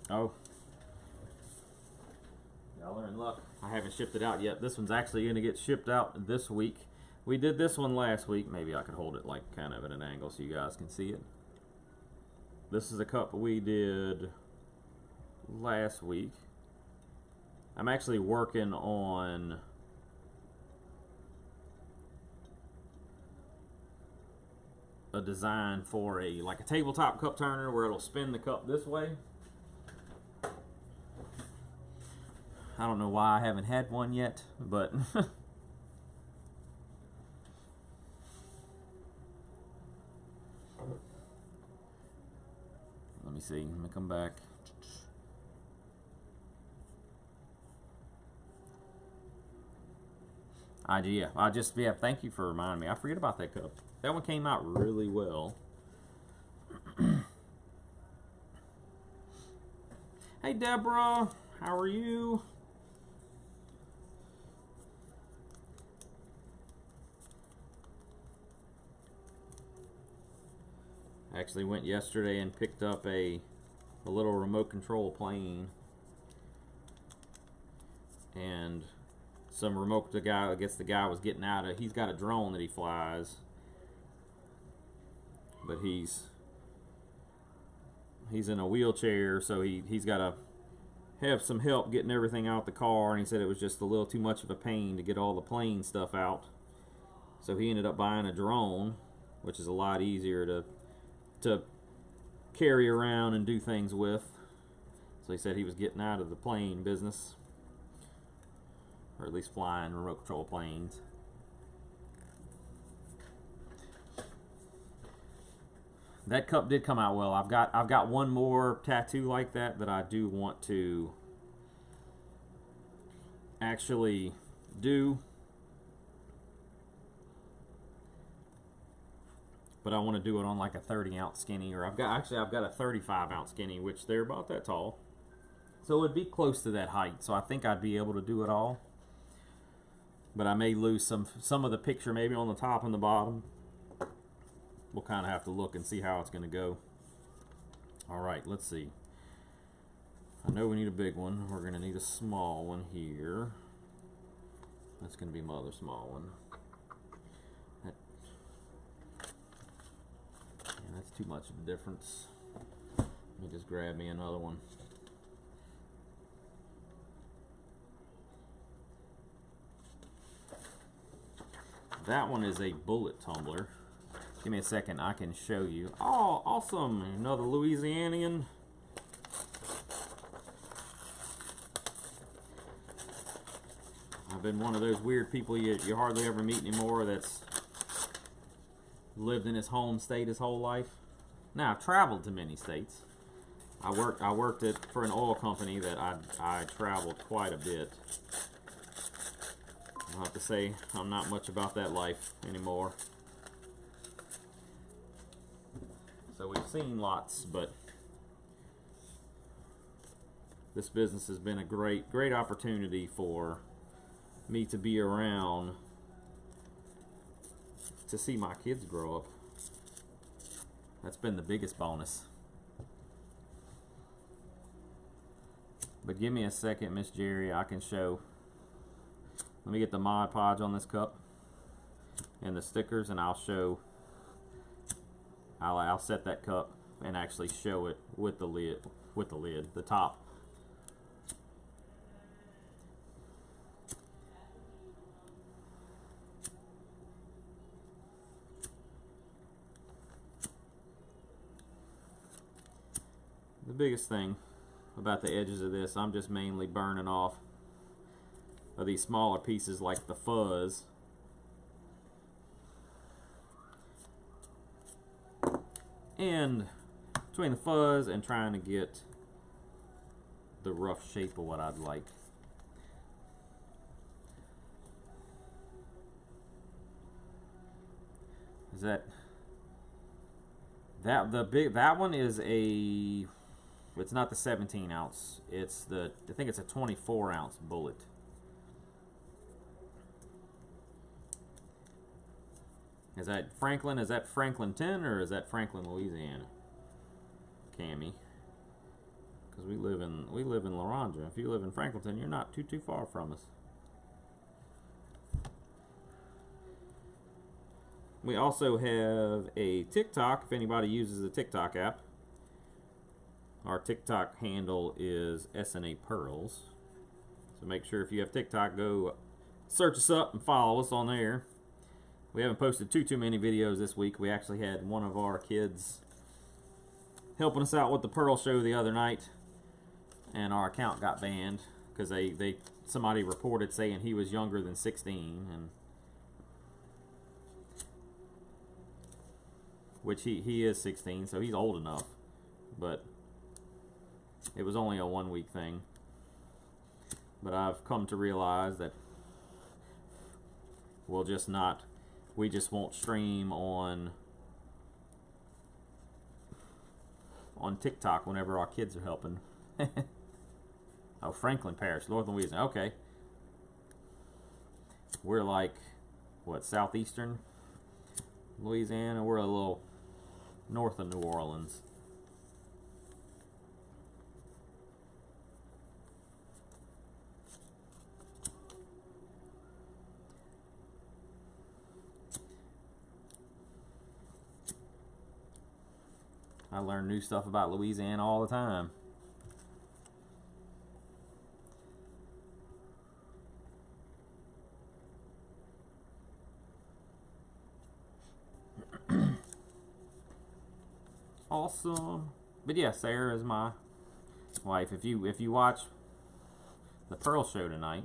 Oh, y'all are in luck. I haven't shipped it out yet. This one's actually going to get shipped out this week. We did this one last week. Maybe I could hold it like kind of at an angle so you guys can see it. This is a cup we did last week. I'm actually working on a design for like a tabletop cup turner where it'll spin the cup this way. I don't know why I haven't had one yet, but let me see. Let me come back. Yeah, thank you for reminding me. I forget about that cup. That one came out really well. Hey, Deborah, how are you? I actually went yesterday and picked up a little remote control plane. And some remote, I guess the guy was getting out of, he's got a drone that he flies, but he's in a wheelchair, so he's got to have some help getting everything out the car, and he said it was just a little too much of a pain to get all the plane stuff out, so he ended up buying a drone, which is a lot easier to carry around and do things with. So he said he was getting out of the plane business, or at least flying remote control planes. That cup did come out well. I've got one more tattoo like that I do want to actually do, but I want to do it on like a 30-ounce skinny, or I've got a 35-ounce skinny, which they're about that tall, so it'd be close to that height. So I think I'd be able to do it all. But I may lose some of the picture, maybe on the top and the bottom. We'll kind of have to look and see how it's going to go. All right, let's see. I know we need a big one. We're going to need a small one here. That's going to be my other small one. That's too much of a difference. Let me just grab me another one. That one is a bullet tumbler. Give me a second, I can show you. Oh, awesome! Another Louisianian. I've been one of those weird people you hardly ever meet anymore that's lived in his home state his whole life. Now, I've traveled to many states. I worked for an oil company that I traveled quite a bit. I'll have to say I'm not much about that life anymore. So we've seen lots, but this business has been a great opportunity for me to be around to see my kids grow up. That's been the biggest bonus. But give me a second, Miss Jerry, I can show. Let me get the Mod Podge on this cup and the stickers, and I'll show. I'll set that cup and actually show it with the lid, the top. The biggest thing about the edges of this, I'm just mainly burning off of these smaller pieces like the fuzz. And between the fuzz and trying to get the rough shape of what I'd like. Is that one is a, it's not the 17 ounce, it's the, I think it's a 24 ounce bullet. Is that Franklin? Is that Franklin 10 or is that Franklin, Louisiana? Cammy, because we live in Laronja. If you live in Franklinton, you're not too far from us. We also have a TikTok. If anybody uses the TikTok app, our TikTok handle is SNA Pearls. So make sure if you have TikTok, go search us up and follow us on there. We haven't posted too many videos this week. We actually had one of our kids helping us out with the Pearl Show the other night, and our account got banned because somebody reported saying he was younger than 16, and which he is 16, so he's old enough, but it was only a 1 week thing. But I've come to realize that we just won't stream on TikTok whenever our kids are helping. Oh, Franklin Parish, North Louisiana. Okay. We're like, what, southeastern Louisiana? We're a little north of New Orleans. I learn new stuff about Louisiana all the time. Awesome. But yeah, Sarah is my wife. If you watch the Pearl Show tonight,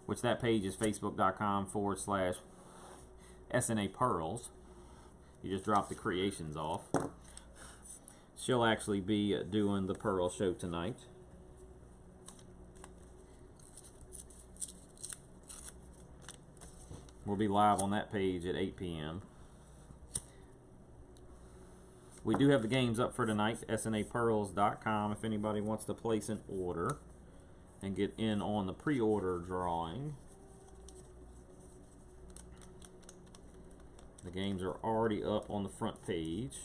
which that page is facebook.com/SNA Pearls. You just drop the creations off. She'll actually be doing the Pearl Show tonight. We'll be live on that page at 8 p.m. We do have the games up for tonight, SNAPearls.com, if anybody wants to place an order and get in on the pre-order drawing. The games are already up on the front page.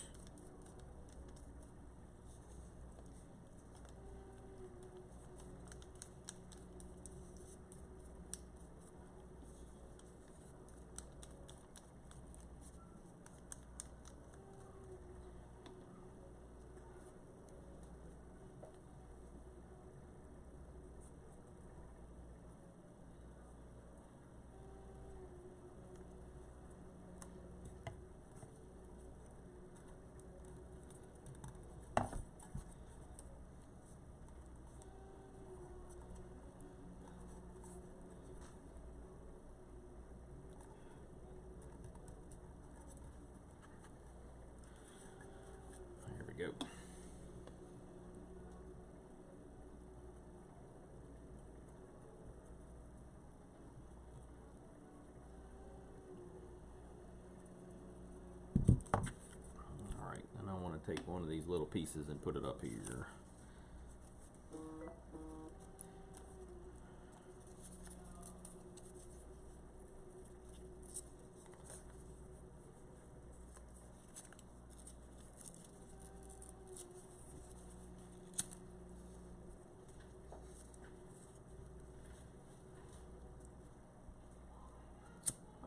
to take one of these little pieces and put it up here.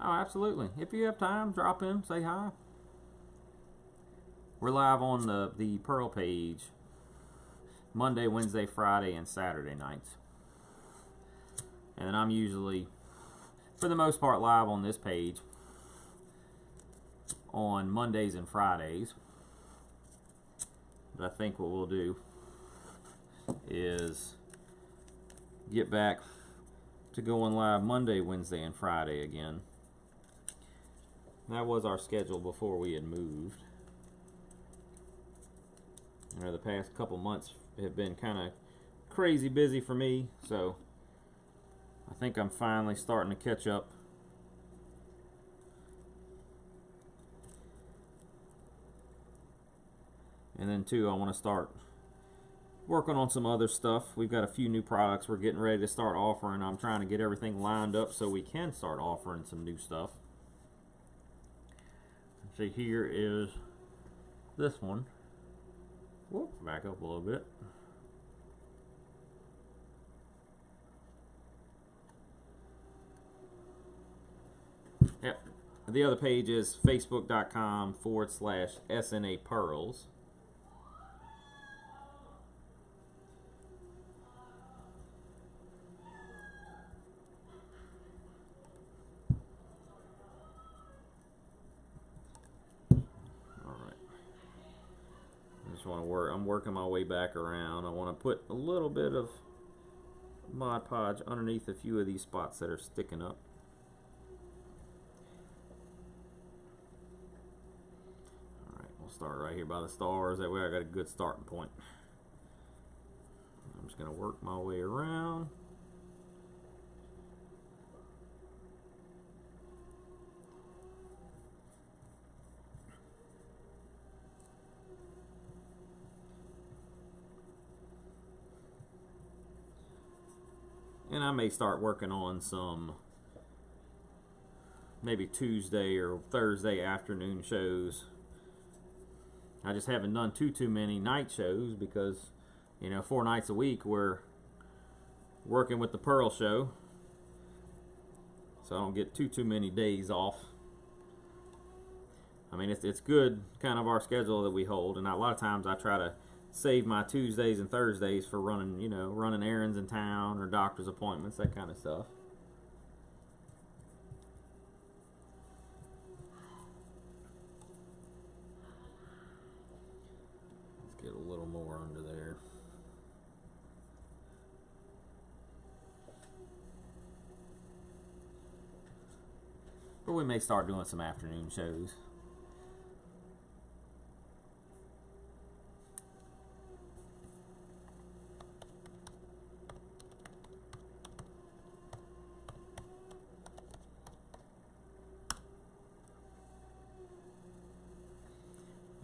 Oh, absolutely. If you have time, drop in, say hi. We're live on the Pearl page Monday, Wednesday, Friday, and Saturday nights. And then I'm usually, for the most part, live on this page on Mondays and Fridays. But I think what we'll do is get back to going live Monday, Wednesday, and Friday again. That was our schedule before we had moved. You know, the past couple months have been kind of crazy busy for me, so I think I'm finally starting to catch up. And then too, I want to start working on some other stuff. We've got a few new products we're getting ready to start offering. I'm trying to get everything lined up so we can start offering some new stuff. See, here is this one. Whoop, back up a little bit. Yep. The other page is facebook.com/SNA Pearls. I'm working my way back around. I want to put a little bit of Mod Podge underneath a few of these spots that are sticking up. Alright, we'll start right here by the stars. That way I got a good starting point. I'm just going to work my way around. And I may start working on some maybe Tuesday or Thursday afternoon shows. I just haven't done too many night shows because, you know, 4 nights a week we're working with the Pearl show. So I don't get too many days off. I mean, it's good kind of our schedule that we hold, and a lot of times I try to save my Tuesdays and Thursdays for running, you know, running errands in town or doctor's appointments, that kind of stuff. Let's get a little more under there. But we may start doing some afternoon shows.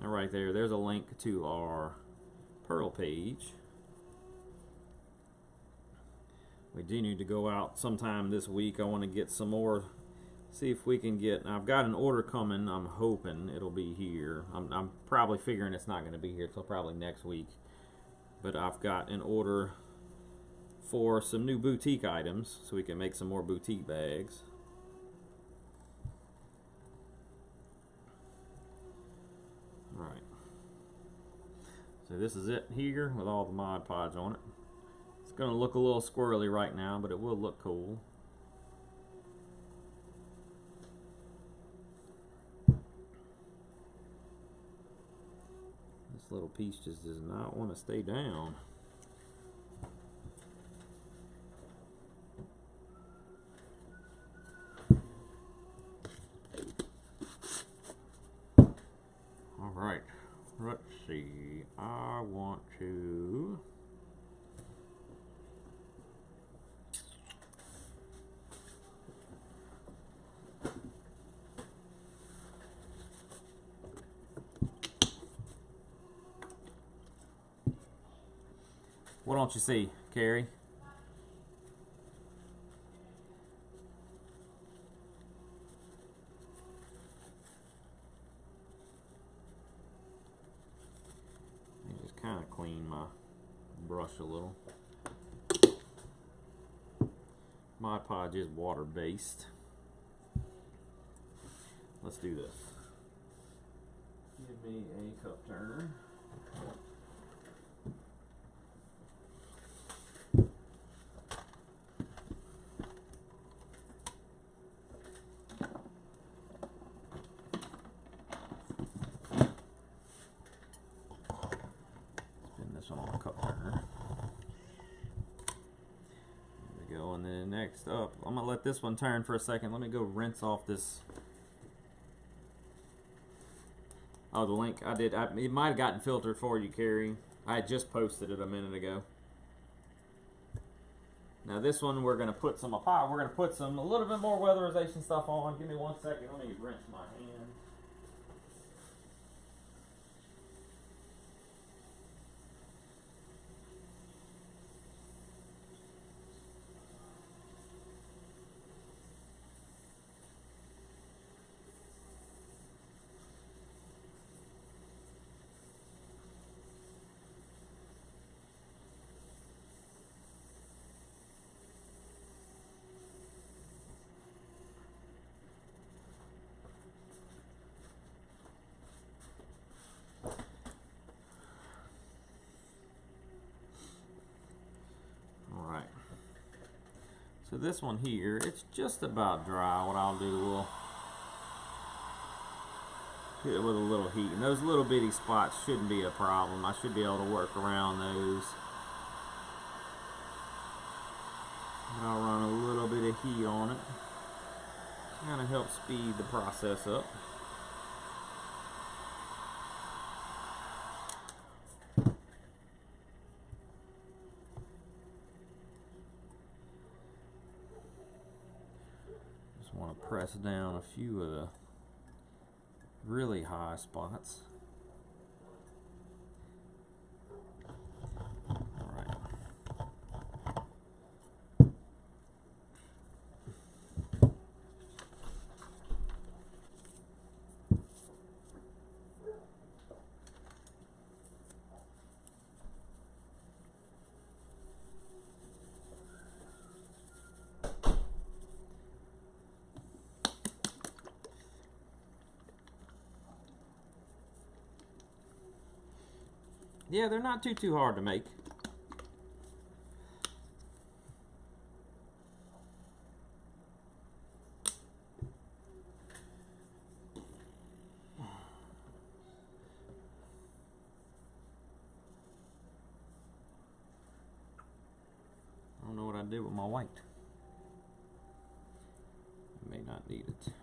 And right there's a link to our Pearl page. We do need to go out sometime this week. I want to get some more, see if we can get, I've got an order coming. I'm hoping it'll be here. I'm probably figuring it's not going to be here till probably next week. But I've got an order for some new boutique items so we can make some more boutique bags. Alright. So this is it here with all the Mod Podge on it. It's going to look a little squirrely right now, but it will look cool. This little piece just does not want to stay down. Alright, let's see. I want to What don't you see, Carrie? Let me just kind of clean my brush a little. Mod Podge is water based. Let's do this. Give me a cup turner. Spin this one on a cup turner. There we go. And then next up, I'm gonna let this one turn for a second. Let me go rinse off this. Oh, the link I did. It might have gotten filtered for you, Carrie. I had just posted it a minute ago. Now this one we're gonna put some we're gonna put a little bit more weatherization stuff on. Give me 1 second. Let me rinse my hand. So this one here, it's just about dry. What I'll do, we'll hit it with a little heat. And those little bitty spots shouldn't be a problem. I should be able to work around those. And I'll run a little bit of heat on it. Kind of helps speed the process up. Want to press down a few of the really high spots. All right. Yeah, they're not too hard to make. I don't know what I did with my white. I may not need it.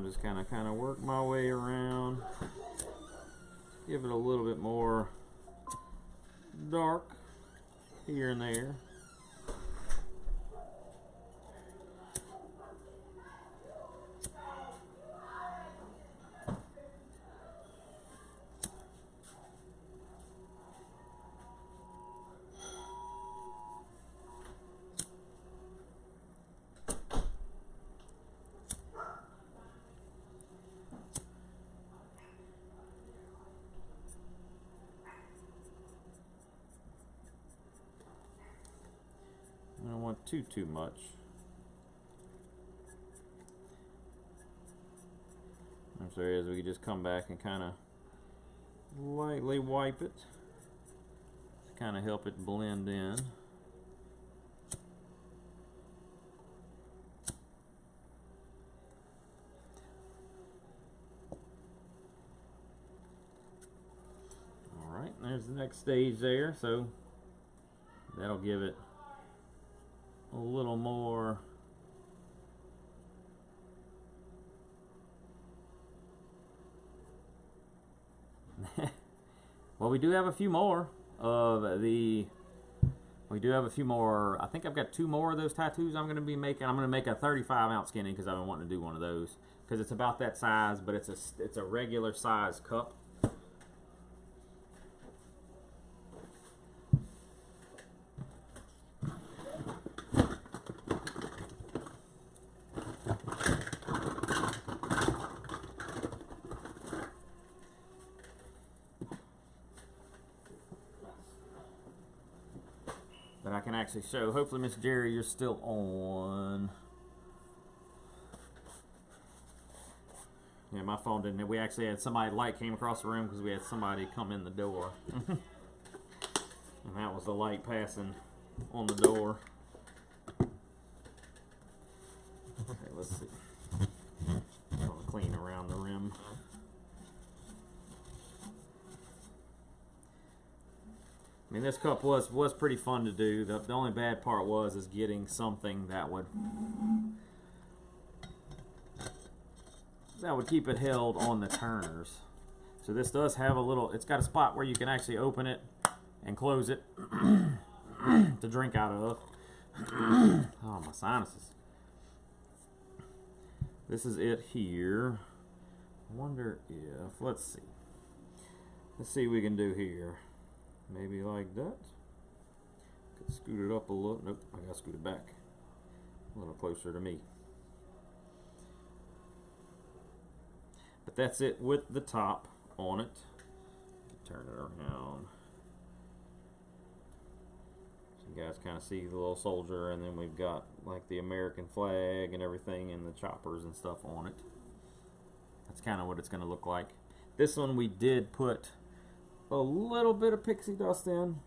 just kind of work my way around, give it a little bit more dark here and there. I don't want too much. If there is, we can just come back and kind of lightly wipe it to kind of help it blend in. Alright, there's the next stage there, so that'll give it a little more well, we do have a few more of the I think I've got 2 more of those tattoos I'm going to be making. I'm going to make a 35-ounce skinny because I've been wanting to do one of those because it's about that size, but it's a regular size cup. That I can actually show. Hopefully, Miss Jerry, you're still on. Yeah, my phone didn't. We actually had somebody, light came across the room because we had somebody come in the door. And that was the light passing on the door. Okay, let's see. I'm going to clean around the rim. I mean, this cup was pretty fun to do. The only bad part is getting something that would keep it held on the turners. So this does have a little, it's got a spot where you can actually open it and close it to drink out of. Oh, my sinuses. This is it here. I wonder if, let's see what we can do here. Maybe like that. Could scoot it up a little. Nope, I gotta scoot it back a little closer to me. But that's it with the top on it. Turn it around. So you guys kind of see the little soldier, and then we've got like the American flag and everything, and the choppers and stuff on it. That's kind of what it's going to look like. This one we did put a little bit of pixie dust in,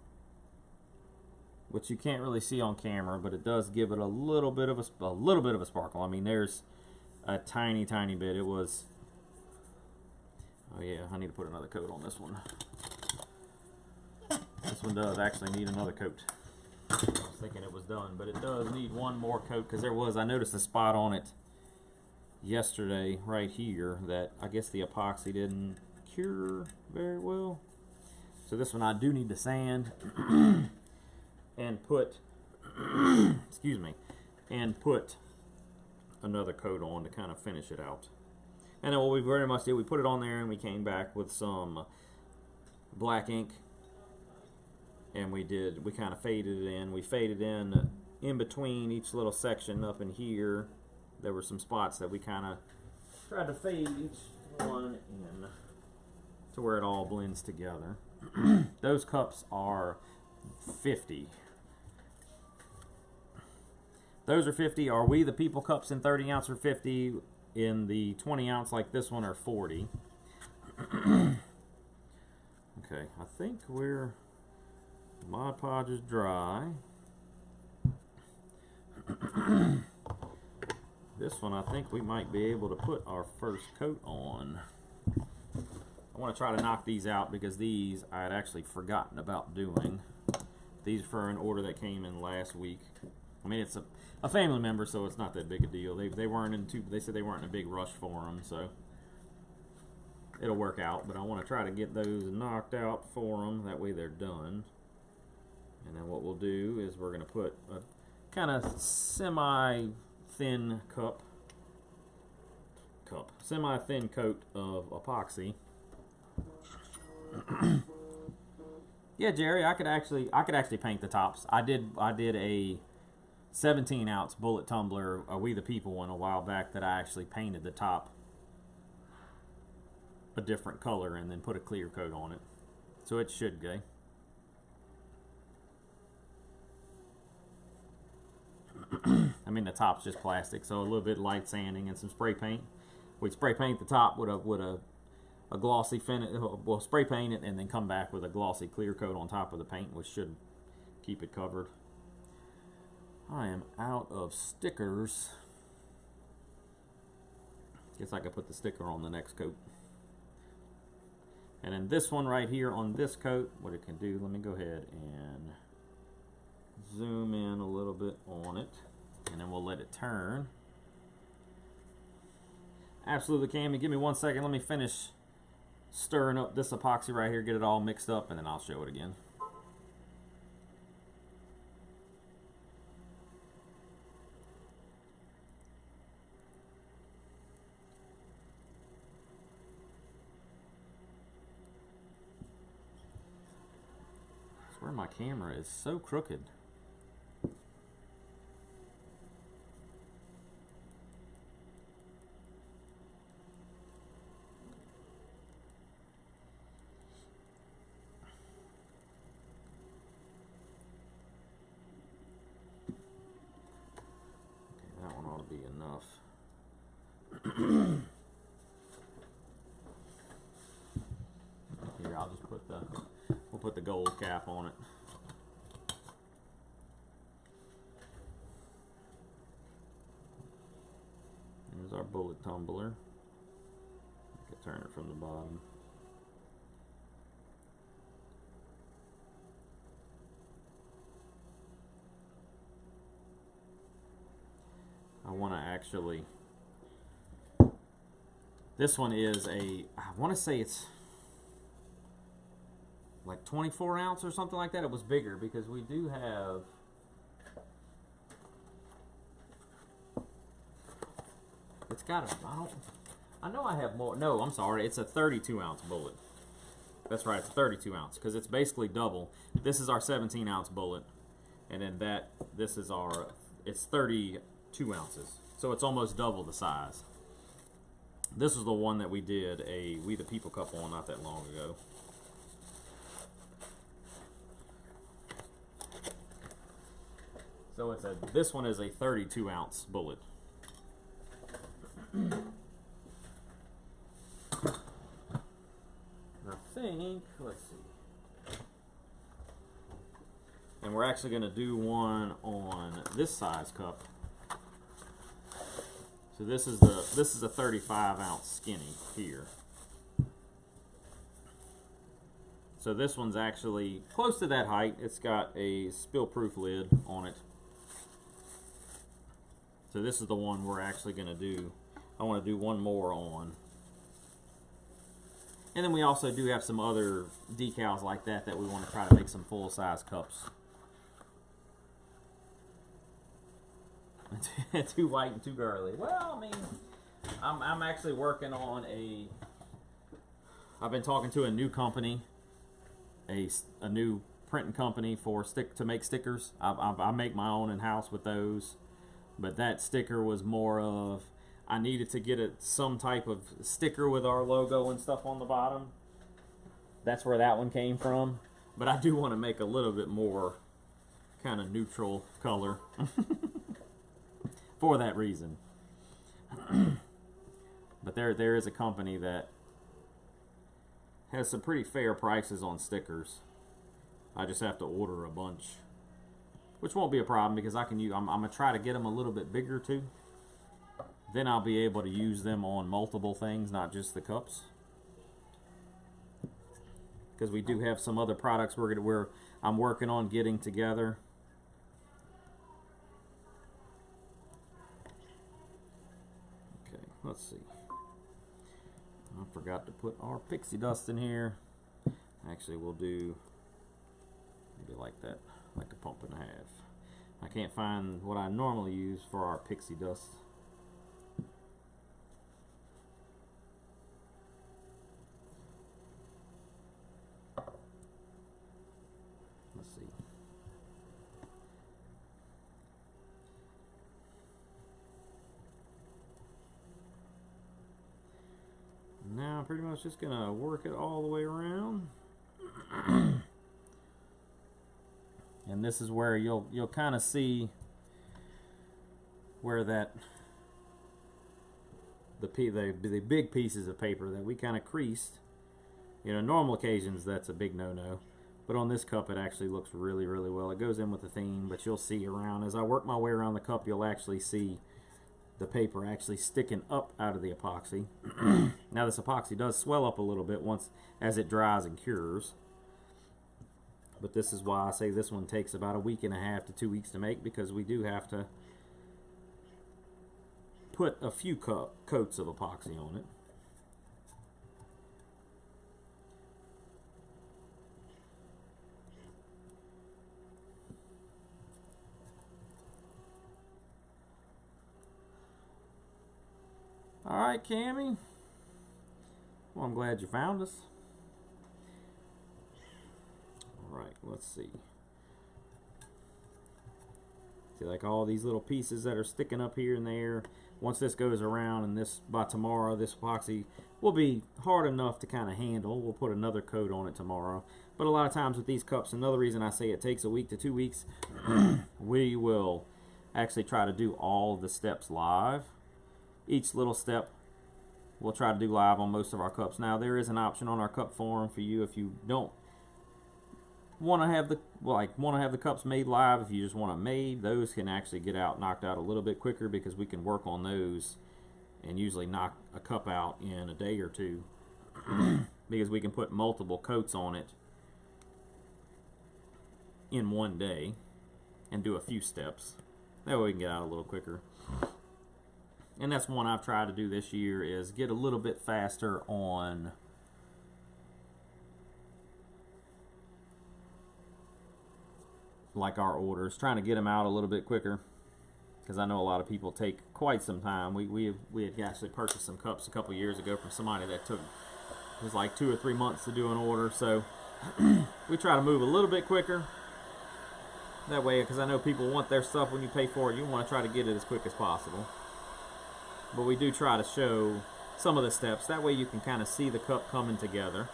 which you can't really see on camera, but it does give it a little bit of a sparkle. I mean, there's a tiny bit. It was, oh yeah, I need to put another coat on this one. This one does actually need another coat. I was thinking it was done, but it does need one more coat because I noticed a spot on it yesterday right here that I guess the epoxy didn't cure very well. So this one I do need to sand and put excuse me, and put another coat on to kind of finish it out. And then what we very much did, we put it on there and we came back with some black ink, and we kind of faded it in. We faded in between each little section up in here. There were some spots that we kind of tried to fade each one in to where it all blends together. Those cups are 50. Those are 50. Are We the People cups in 30 ounce are 50. In the 20 ounce like this one are 40. Okay, I think Mod Podge is dry. This one I think we might be able to put our first coat on. I want to try to knock these out because these I had actually forgotten about doing. These are for an order that came in last week. I mean, it's a family member, so it's not that big a deal. They weren't in too. They said they weren't in a big rush for them, so it'll work out. But I want to try to get those knocked out for them. That way they're done. And then what we'll do is we're going to put a kind of semi-thin semi-thin coat of epoxy. Yeah, Jerry, I could actually paint the tops. I did a 17-ounce bullet tumbler, a We the People one, a while back that I actually painted the top a different color and then put a clear coat on it. So it should go. I mean, the top's just plastic, so a little bit light sanding and some spray paint. We'd spray paint the top with a glossy finish. We'll spray paint it and then come back with a glossy clear coat on top of the paint, which should keep it covered. I am out of stickers. Guess I could put the sticker on the next coat. And then this one right here on this coat, what it can do, let me go ahead and zoom in a little bit on it, and then we'll let it turn. Absolutely, Cammy. Give me 1 second. Let me finish stirring up this epoxy right here, get it all mixed up, and then I'll show it again. I swear my camera is so crooked. Enough. Here, I'll just we'll put the gold cap on it. There's our bullet tumbler. I can turn it from the bottom. I want to actually, this one is I want to say it's like 24 ounce or something like that. It was bigger because we do have, it's got a, I know I have more. No, I'm sorry. It's a 32 ounce bullet. That's right. It's a 32 ounce because it's basically double. This is our 17 ounce bullet. And then this is it's 32 ounces. So it's almost double the size. This was the one that we did a We the People cup on not that long ago. So this one is a 32 ounce bullet. I think, let's see. And we're actually going to do one on this size cup. So this is a 35 ounce skinny here. So this one's actually close to that height. It's got a spill-proof lid on it. So this is the one we're actually going to do. I want to do one more on. And then we also do have some other decals like that we want to try to make some full-size cups. Too white and too girly. Well, I mean, I'm actually working on I've been talking to a new company, a new printing company to make stickers. I make my own in-house with those, but that sticker was more of, I needed to get some type of sticker with our logo and stuff on the bottom. That's where that one came from. But I do want to make a little bit more kind of neutral color. For that reason. But there is a company that has some pretty fair prices on stickers. I just have to order a bunch, which won't be a problem because I'm gonna try to get them a little bit bigger too. Then I'll be able to use them on multiple things, not just the cups. Because we do have some other products I'm working on getting together. let's see. I forgot to put our pixie dust in here. Actually, we'll do maybe like that, like a pump and a half. I can't find what I normally use for our pixie dust. Let's see. Now I'm pretty much just gonna work it all the way around. And this is where you'll kind of see where that the big pieces of paper that we kind of creased. You know, normal occasions that's a big no-no, but on this cup it actually looks really, really well. It goes in with the theme, but you'll see around as I work my way around the cup, you'll actually see the paper actually sticking up out of the epoxy. Now this epoxy does swell up a little bit once as it dries and cures. But this is why I say this one takes about a week and a half to 2 weeks to make, because we do have to put a few coats of epoxy on it. Alright, Cammy. Well, I'm glad you found us. Alright, let's see. See, like all these little pieces that are sticking up here and there. Once this goes around, and this by tomorrow, this epoxy will be hard enough to kind of handle. We'll put another coat on it tomorrow. But a lot of times with these cups, another reason I say it takes a week to 2 weeks, we will actually try to do all the steps live. Each little step we'll try to do live on most of our cups. Now there is an option on our cup forum for you if you don't want to have the cups made live. If you just want them made, those can actually get knocked out a little bit quicker, because we can work on those and usually knock a cup out in a day or two because we can put multiple coats on it in one day and do a few steps. That way we can get out a little quicker. And that's one I've tried to do this year, is get a little bit faster on like our orders, trying to get them out a little bit quicker, because I know a lot of people take quite some time. We had actually purchased some cups a couple years ago from somebody that took, it was like 2 or 3 months to do an order, so we try to move a little bit quicker. That way, because I know people want their stuff when you pay for it, you want to try to get it as quick as possible. But we do try to show some of the steps. That way you can kind of see the cup coming together.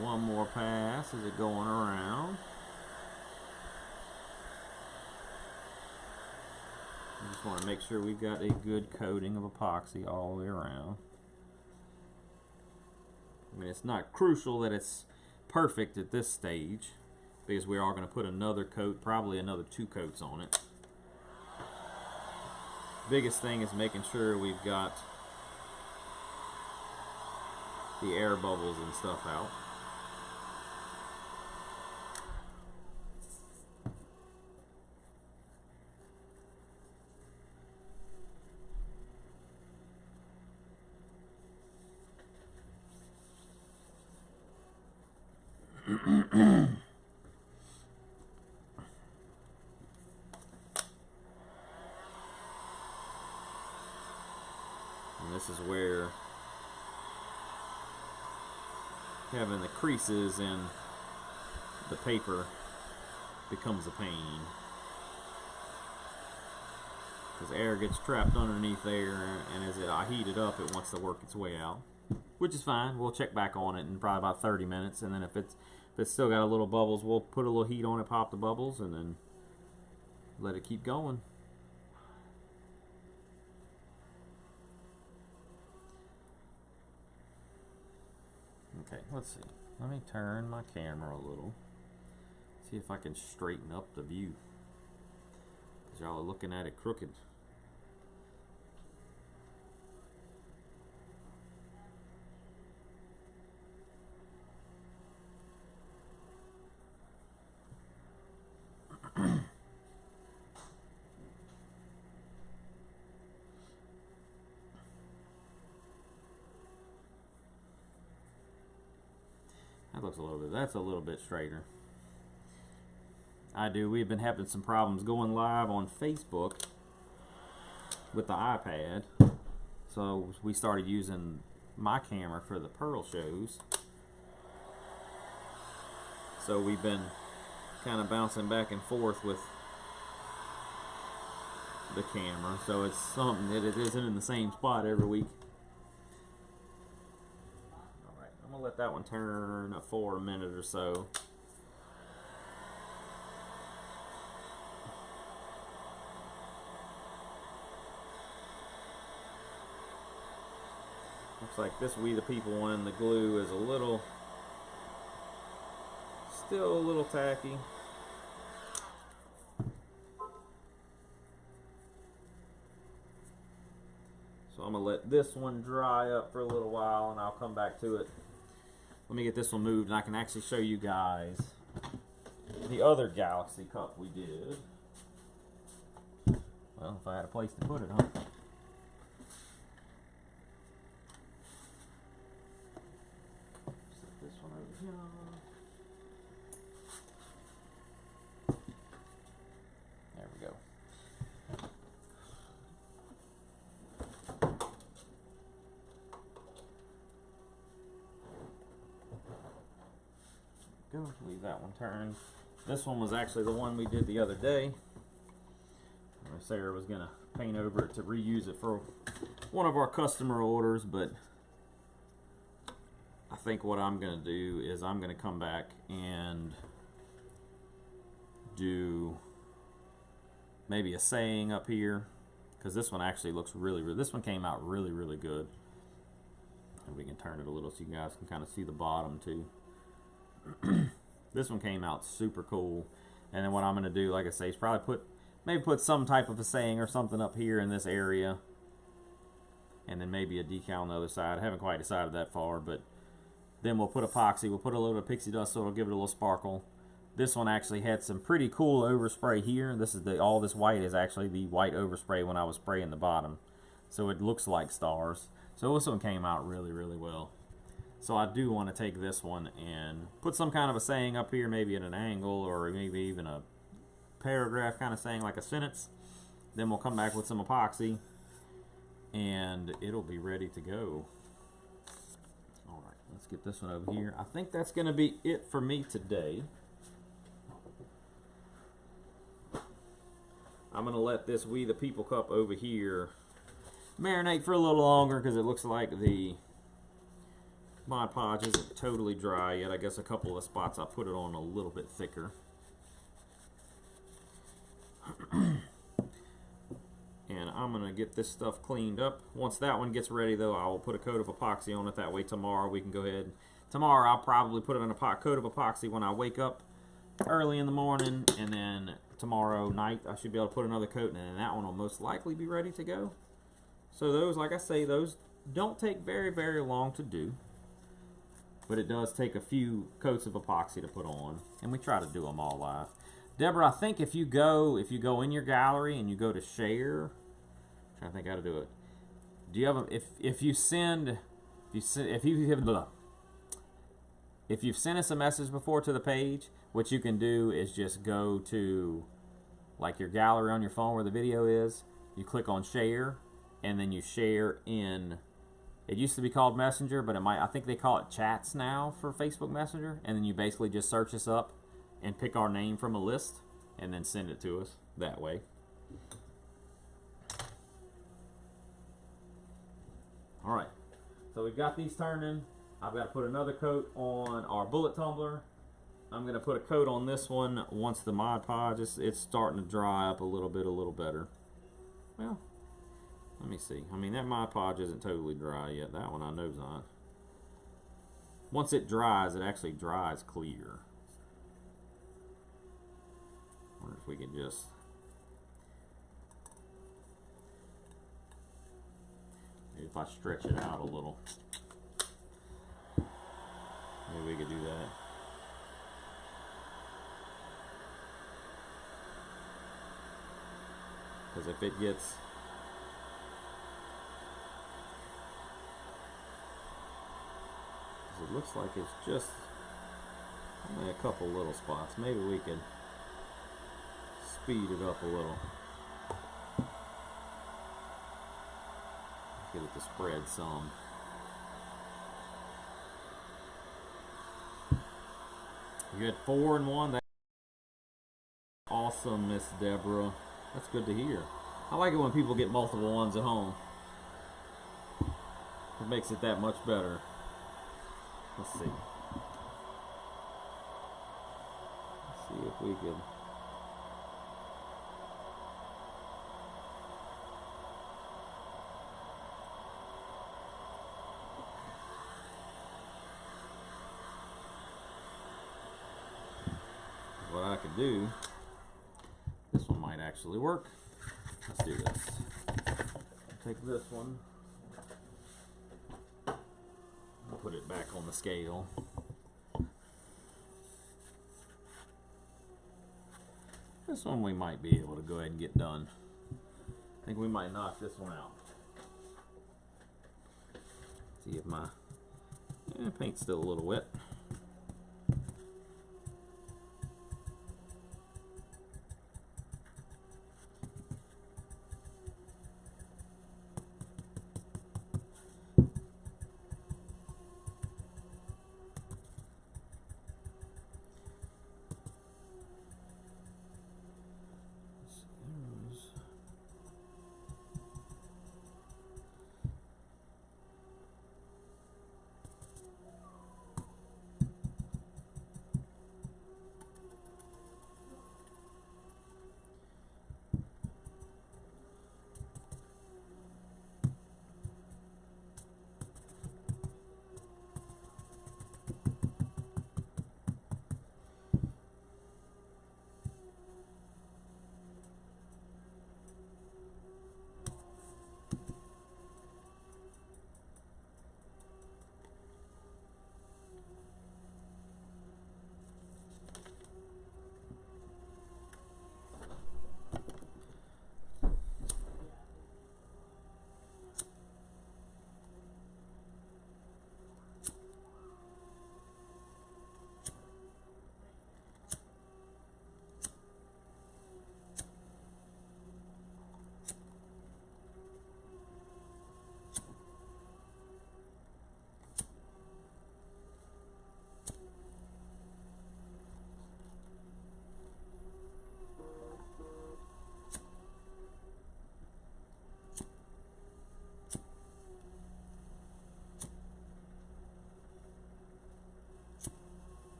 One more pass as it going around. I just want to make sure we've got a good coating of epoxy all the way around. I mean, it's not crucial that it's perfect at this stage, because we are going to put another coat, probably another 2 coats on it. Biggest thing is making sure we've got the air bubbles and stuff out. And this is where having the creases in the paper becomes a pain, because air gets trapped underneath there, and as I heat it up, it wants to work its way out, which is fine. We'll check back on it in probably about 30 minutes, and then if it's still got a little bubbles, we'll put a little heat on it, pop the bubbles, and then let it keep going. Okay, let's see. Let me turn my camera a little. See if I can straighten up the view, because y'all are looking at it crooked. looks a little bit, that's a little bit straighter. We've been having some problems going live on Facebook with the iPad. So we started using my camera for the Pearl shows. So we've been kind of bouncing back and forth with the camera. So it's something that it isn't in the same spot every week. Alright, I'm going to let that one turn for a minute or so. Looks like this We the People one, the glue is still a little tacky. So I'm going to let this one dry up for a little while and I'll come back to it. Let me get this one moved and I can actually show you guys the other Galaxy cup we did. Well, if I had a place to put it, huh? Set this one over here. There we go. Go, leave that one turned. This one was actually the one we did the other day. Sarah was gonna paint over it to reuse it for one of our customer orders, but I think what I'm gonna do is I'm gonna come back and do maybe a saying up here, because this one actually looks this one came out really good. And we can turn it a little so you guys can kind of see the bottom too. This one came out super cool. And then what I'm going to do, like I say, is probably maybe put some type of a saying or something up here in this area. And then maybe a decal on the other side. I haven't quite decided that far, but then we'll put epoxy. We'll put a little bit of pixie dust so it'll give it a little sparkle. This one actually had some pretty cool overspray here. This is all this white is actually the white overspray when I was spraying the bottom. So it looks like stars. So this one came out really well. So I do want to take this one and put some kind of a saying up here, maybe at an angle, or maybe even a paragraph kind of saying, like a sentence. Then we'll come back with some epoxy and it'll be ready to go. Alright, let's get this one over here. I think that's going to be it for me today. I'm going to let this We the People cup over here marinate for a little longer because it looks like the Mod Podge isn't totally dry yet. I guess a couple of spots I put it on a little bit thicker. And I'm going to get this stuff cleaned up. Once that one gets ready though, I will put a coat of epoxy on it. That way tomorrow we can go ahead. Tomorrow I'll probably put it on a coat of epoxy when I wake up early in the morning. And then tomorrow night I should be able to put another coat, and then that one will most likely be ready to go. So those, like I say, those don't take very long to do. But it does take a few coats of epoxy to put on, and we try to do them all live. Deborah, I think if you go in your gallery and you go to share, I'm trying to think how to do it. Do you have if you've sent us a message before to the page, what you can do is just go to like your gallery on your phone where the video is. You click on share, and then you share in. It used to be called Messenger, but I think they call it Chats now for Facebook Messenger. And then you basically just search us up and pick our name from a list and then send it to us that way. Alright, so we've got these turning. I've got to put another coat on our bullet tumbler. I'm going to put a coat on this one once the Mod Podge it's starting to dry up a little better. Well, let me see. I mean, that Mod Podge isn't totally dry yet. That one I know's not. Once it dries, it actually dries clear. I wonder if we can just... Maybe if I stretch it out a little. Maybe we could do that. Because if it gets... It looks like it's just Only a couple little spots. Maybe we could speed it up a little. Get it to spread some. You had 4 and 1. That's awesome, Miss Deborah. That's good to hear. I like it when people get multiple ones at home. It makes it that much better. Let's see. Let's see if we could. What I could do. This one might actually work. Let's do this. Take this one. I'll put it back on the scale. This one we might be able to go ahead and get done. I think we might knock this one out. See if my paint's still a little wet.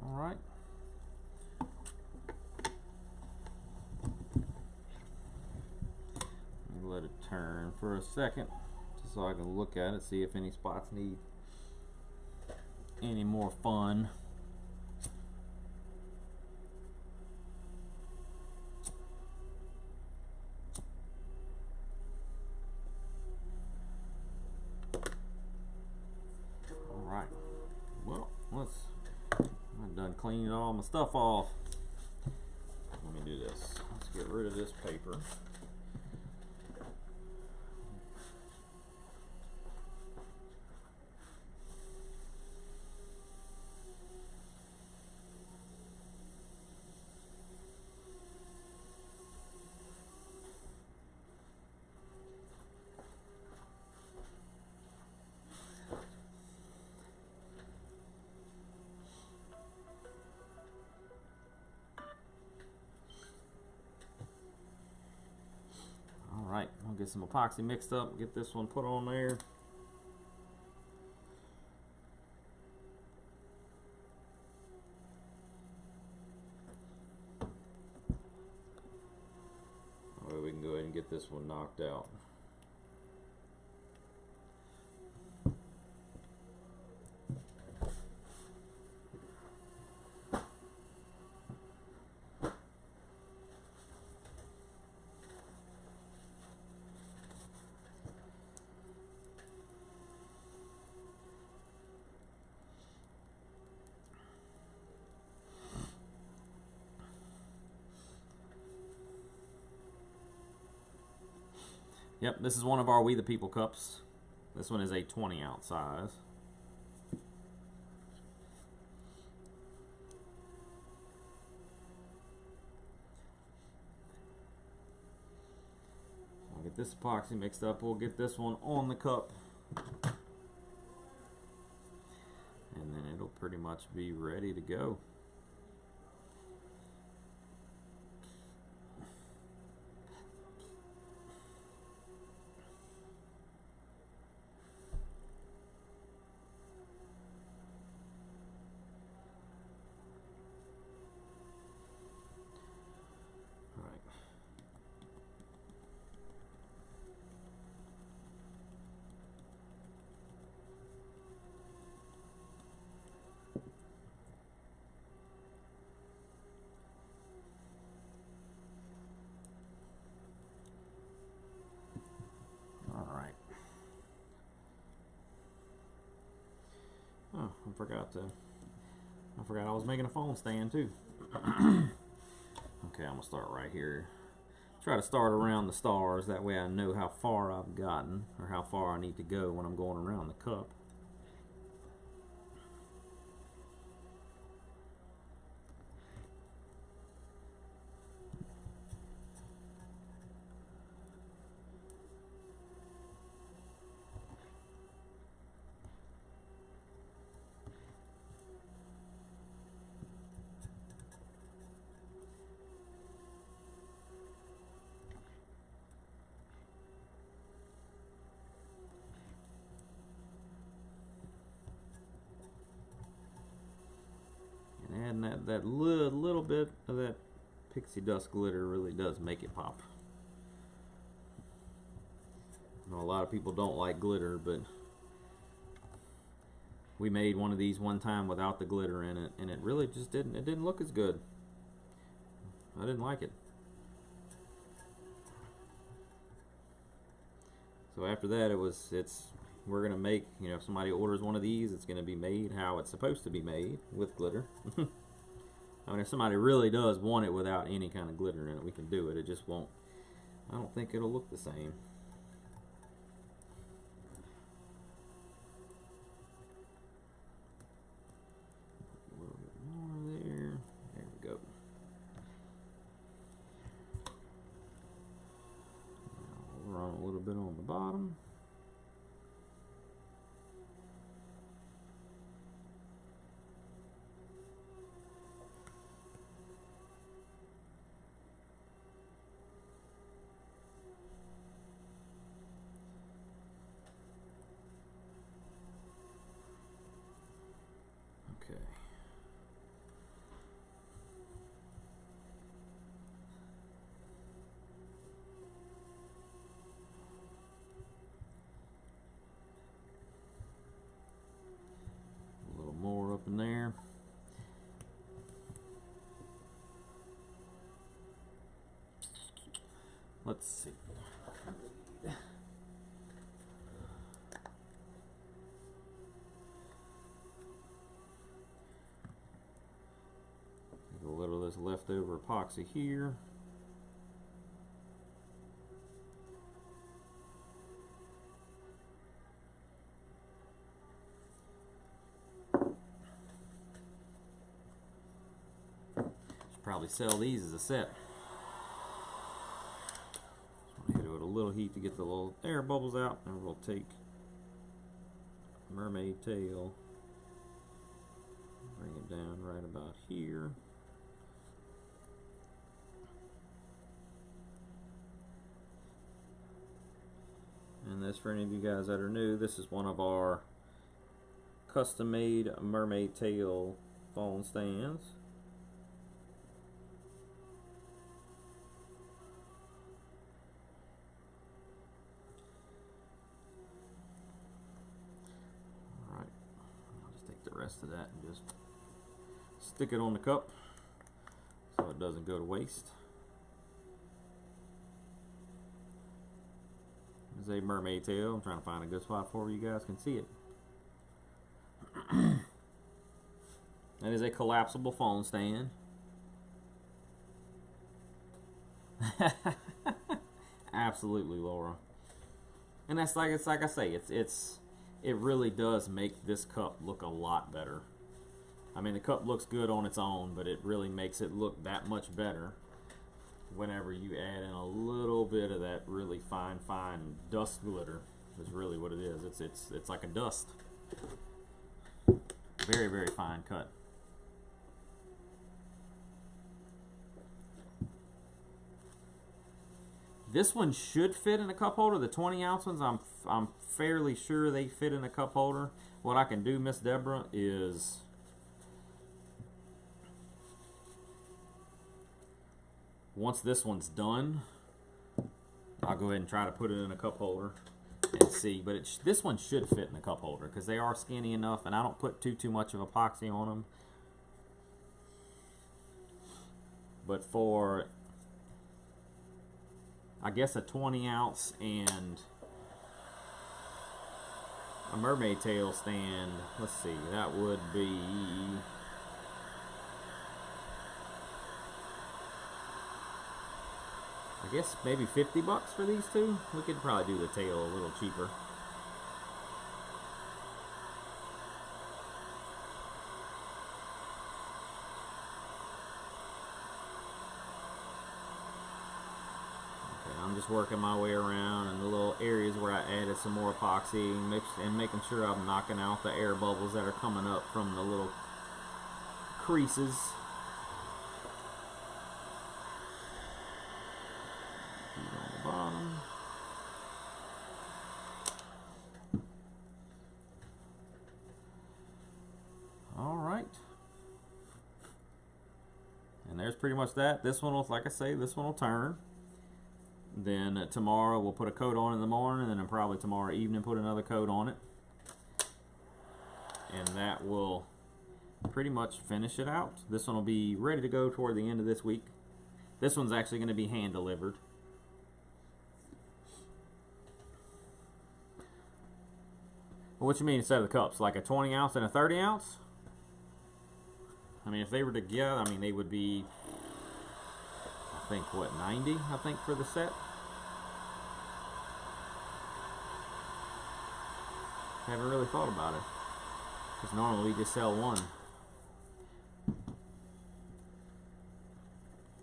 Alright. Let it turn for a second just so I can look at it, see if any spots need any more fun. Alright. Well, I'm done cleaning all my stuff off. Let me do this. Let's get rid of this paper. Alright, I'll get some epoxy mixed up, get this one put on there. That way we can go ahead and get this one knocked out. Yep, this is one of our We the People cups. This one is a 20-ounce size. I'll get this epoxy mixed up. We'll get this one on the cup. And then it'll pretty much be ready to go. Oh, I forgot I was making a phone stand too. Okay, I'm gonna start right here. Try to start around the stars, that way I know how far I've gotten, or how far I need to go when I'm going around the cup. And that little bit of that pixie dust glitter really does make it pop. I know a lot of people don't like glitter, but we made one of these one time without the glitter in it, and it really just didn't look as good. I didn't like it. So after that, we're gonna make, you know, if somebody orders one of these, it's gonna be made how it's supposed to be made, with glitter. I mean, if somebody really does want it without any kind of glitter in it, we can do it. It just won't, I don't think it'll look the same. A little bit more there. There we go. Now we'll run a little bit on the bottom. Okay. A little more up in there. Let's see. A little of this leftover epoxy here. Should probably sell these as a set. Just hit it with a little heat to get the little air bubbles out, and we'll take mermaid tail, bring it down right about here. And this, for any of you guys that are new, this is one of our custom-made mermaid tail phone stands. Alright, I'll just take the rest of that and just stick it on the cup so it doesn't go to waste. There's a mermaid tail. I'm trying to find a good spot for where you guys can see it. That is a collapsible phone stand. Absolutely, Laura. And that's like I say, it really does make this cup look a lot better. I mean, the cup looks good on its own, but it really makes it look that much better whenever you add in a little bit of that really fine dust glitter. Is really what it is. It's like a dust. Very, very fine cut. This one should fit in a cup holder. The 20-ounce ones, I'm fairly sure they fit in a cup holder. What I can do, Miss Deborah, is once this one's done, I'll go ahead and try to put it in a cup holder and see. But this one should fit in a cup holder because they are skinny enough, and I don't put too much of epoxy on them. But for, I guess, a 20-ounce and a mermaid tail stand, let's see, that would be, I guess maybe 50 bucks for these two. We could probably do the tail a little cheaper. Okay, I'm just working my way around in the little areas where I added some more epoxy and making sure I'm knocking out the air bubbles that are coming up from the little creases. Bottom. All right, and there's pretty much that. This one will, like I say, this one will turn. Then tomorrow we'll put a coat on in the morning, and then probably tomorrow evening put another coat on it, and that will pretty much finish it out. This one will be ready to go toward the end of this week. This one's actually going to be hand delivered. What you mean instead of the cups? Like a 20-ounce and a 30-ounce? I mean, if they were together, I mean, they would be, I think, what, 90, I think, for the set? Haven't really thought about it. Because normally we just sell one.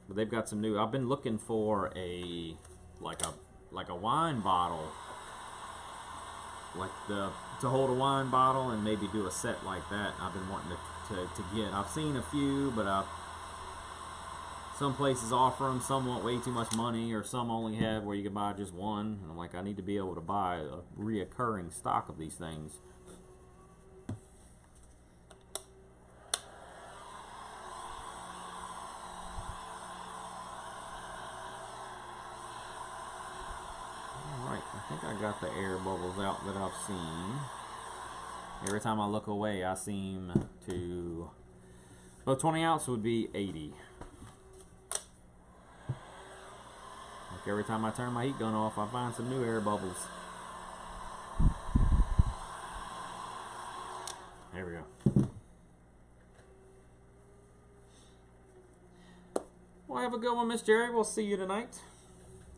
But they've got some new, I've been looking for a, like a wine bottle. Like to hold a wine bottle and maybe do a set like that. I've been wanting to get. I've seen a few, but some places offer them. Some want way too much money, or some only have where you can buy just one. And I'm like, I need to be able to buy a reoccurring stock of these things. I think I got the air bubbles out that I've seen. Every time I look away, I seem to... Well, 20 ounce would be 80. Like every time I turn my heat gun off, I find some new air bubbles. There we go. Well, have a good one, Miss Jerry. We'll see you tonight.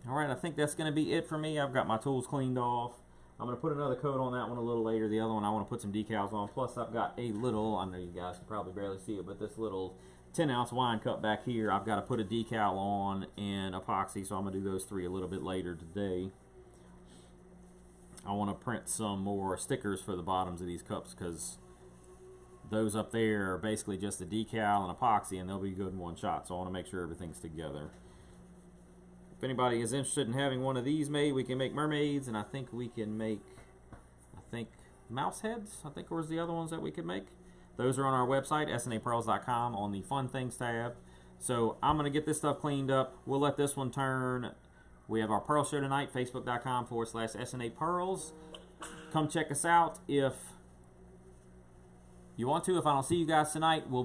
Alright, I think that's going to be it for me. I've got my tools cleaned off. I'm going to put another coat on that one a little later. The other one I want to put some decals on. Plus, I've got a little, I know you guys can probably barely see it, but this little 10-ounce wine cup back here, I've got to put a decal on and epoxy, so I'm going to do those three a little bit later today. I want to print some more stickers for the bottoms of these cups because those up there are basically just a decal and epoxy, and they'll be good in one shot, so I want to make sure everything's together. If anybody is interested in having one of these made, we can make mermaids, and I think we can make, mouse heads, I think was the other ones that we could make. Those are on our website, snapearls.com, on the Fun Things tab. So I'm going to get this stuff cleaned up. We'll let this one turn. We have our Pearl Show tonight, facebook.com/SNAPearls. Come check us out if you want to. If I don't see you guys tonight, we'll be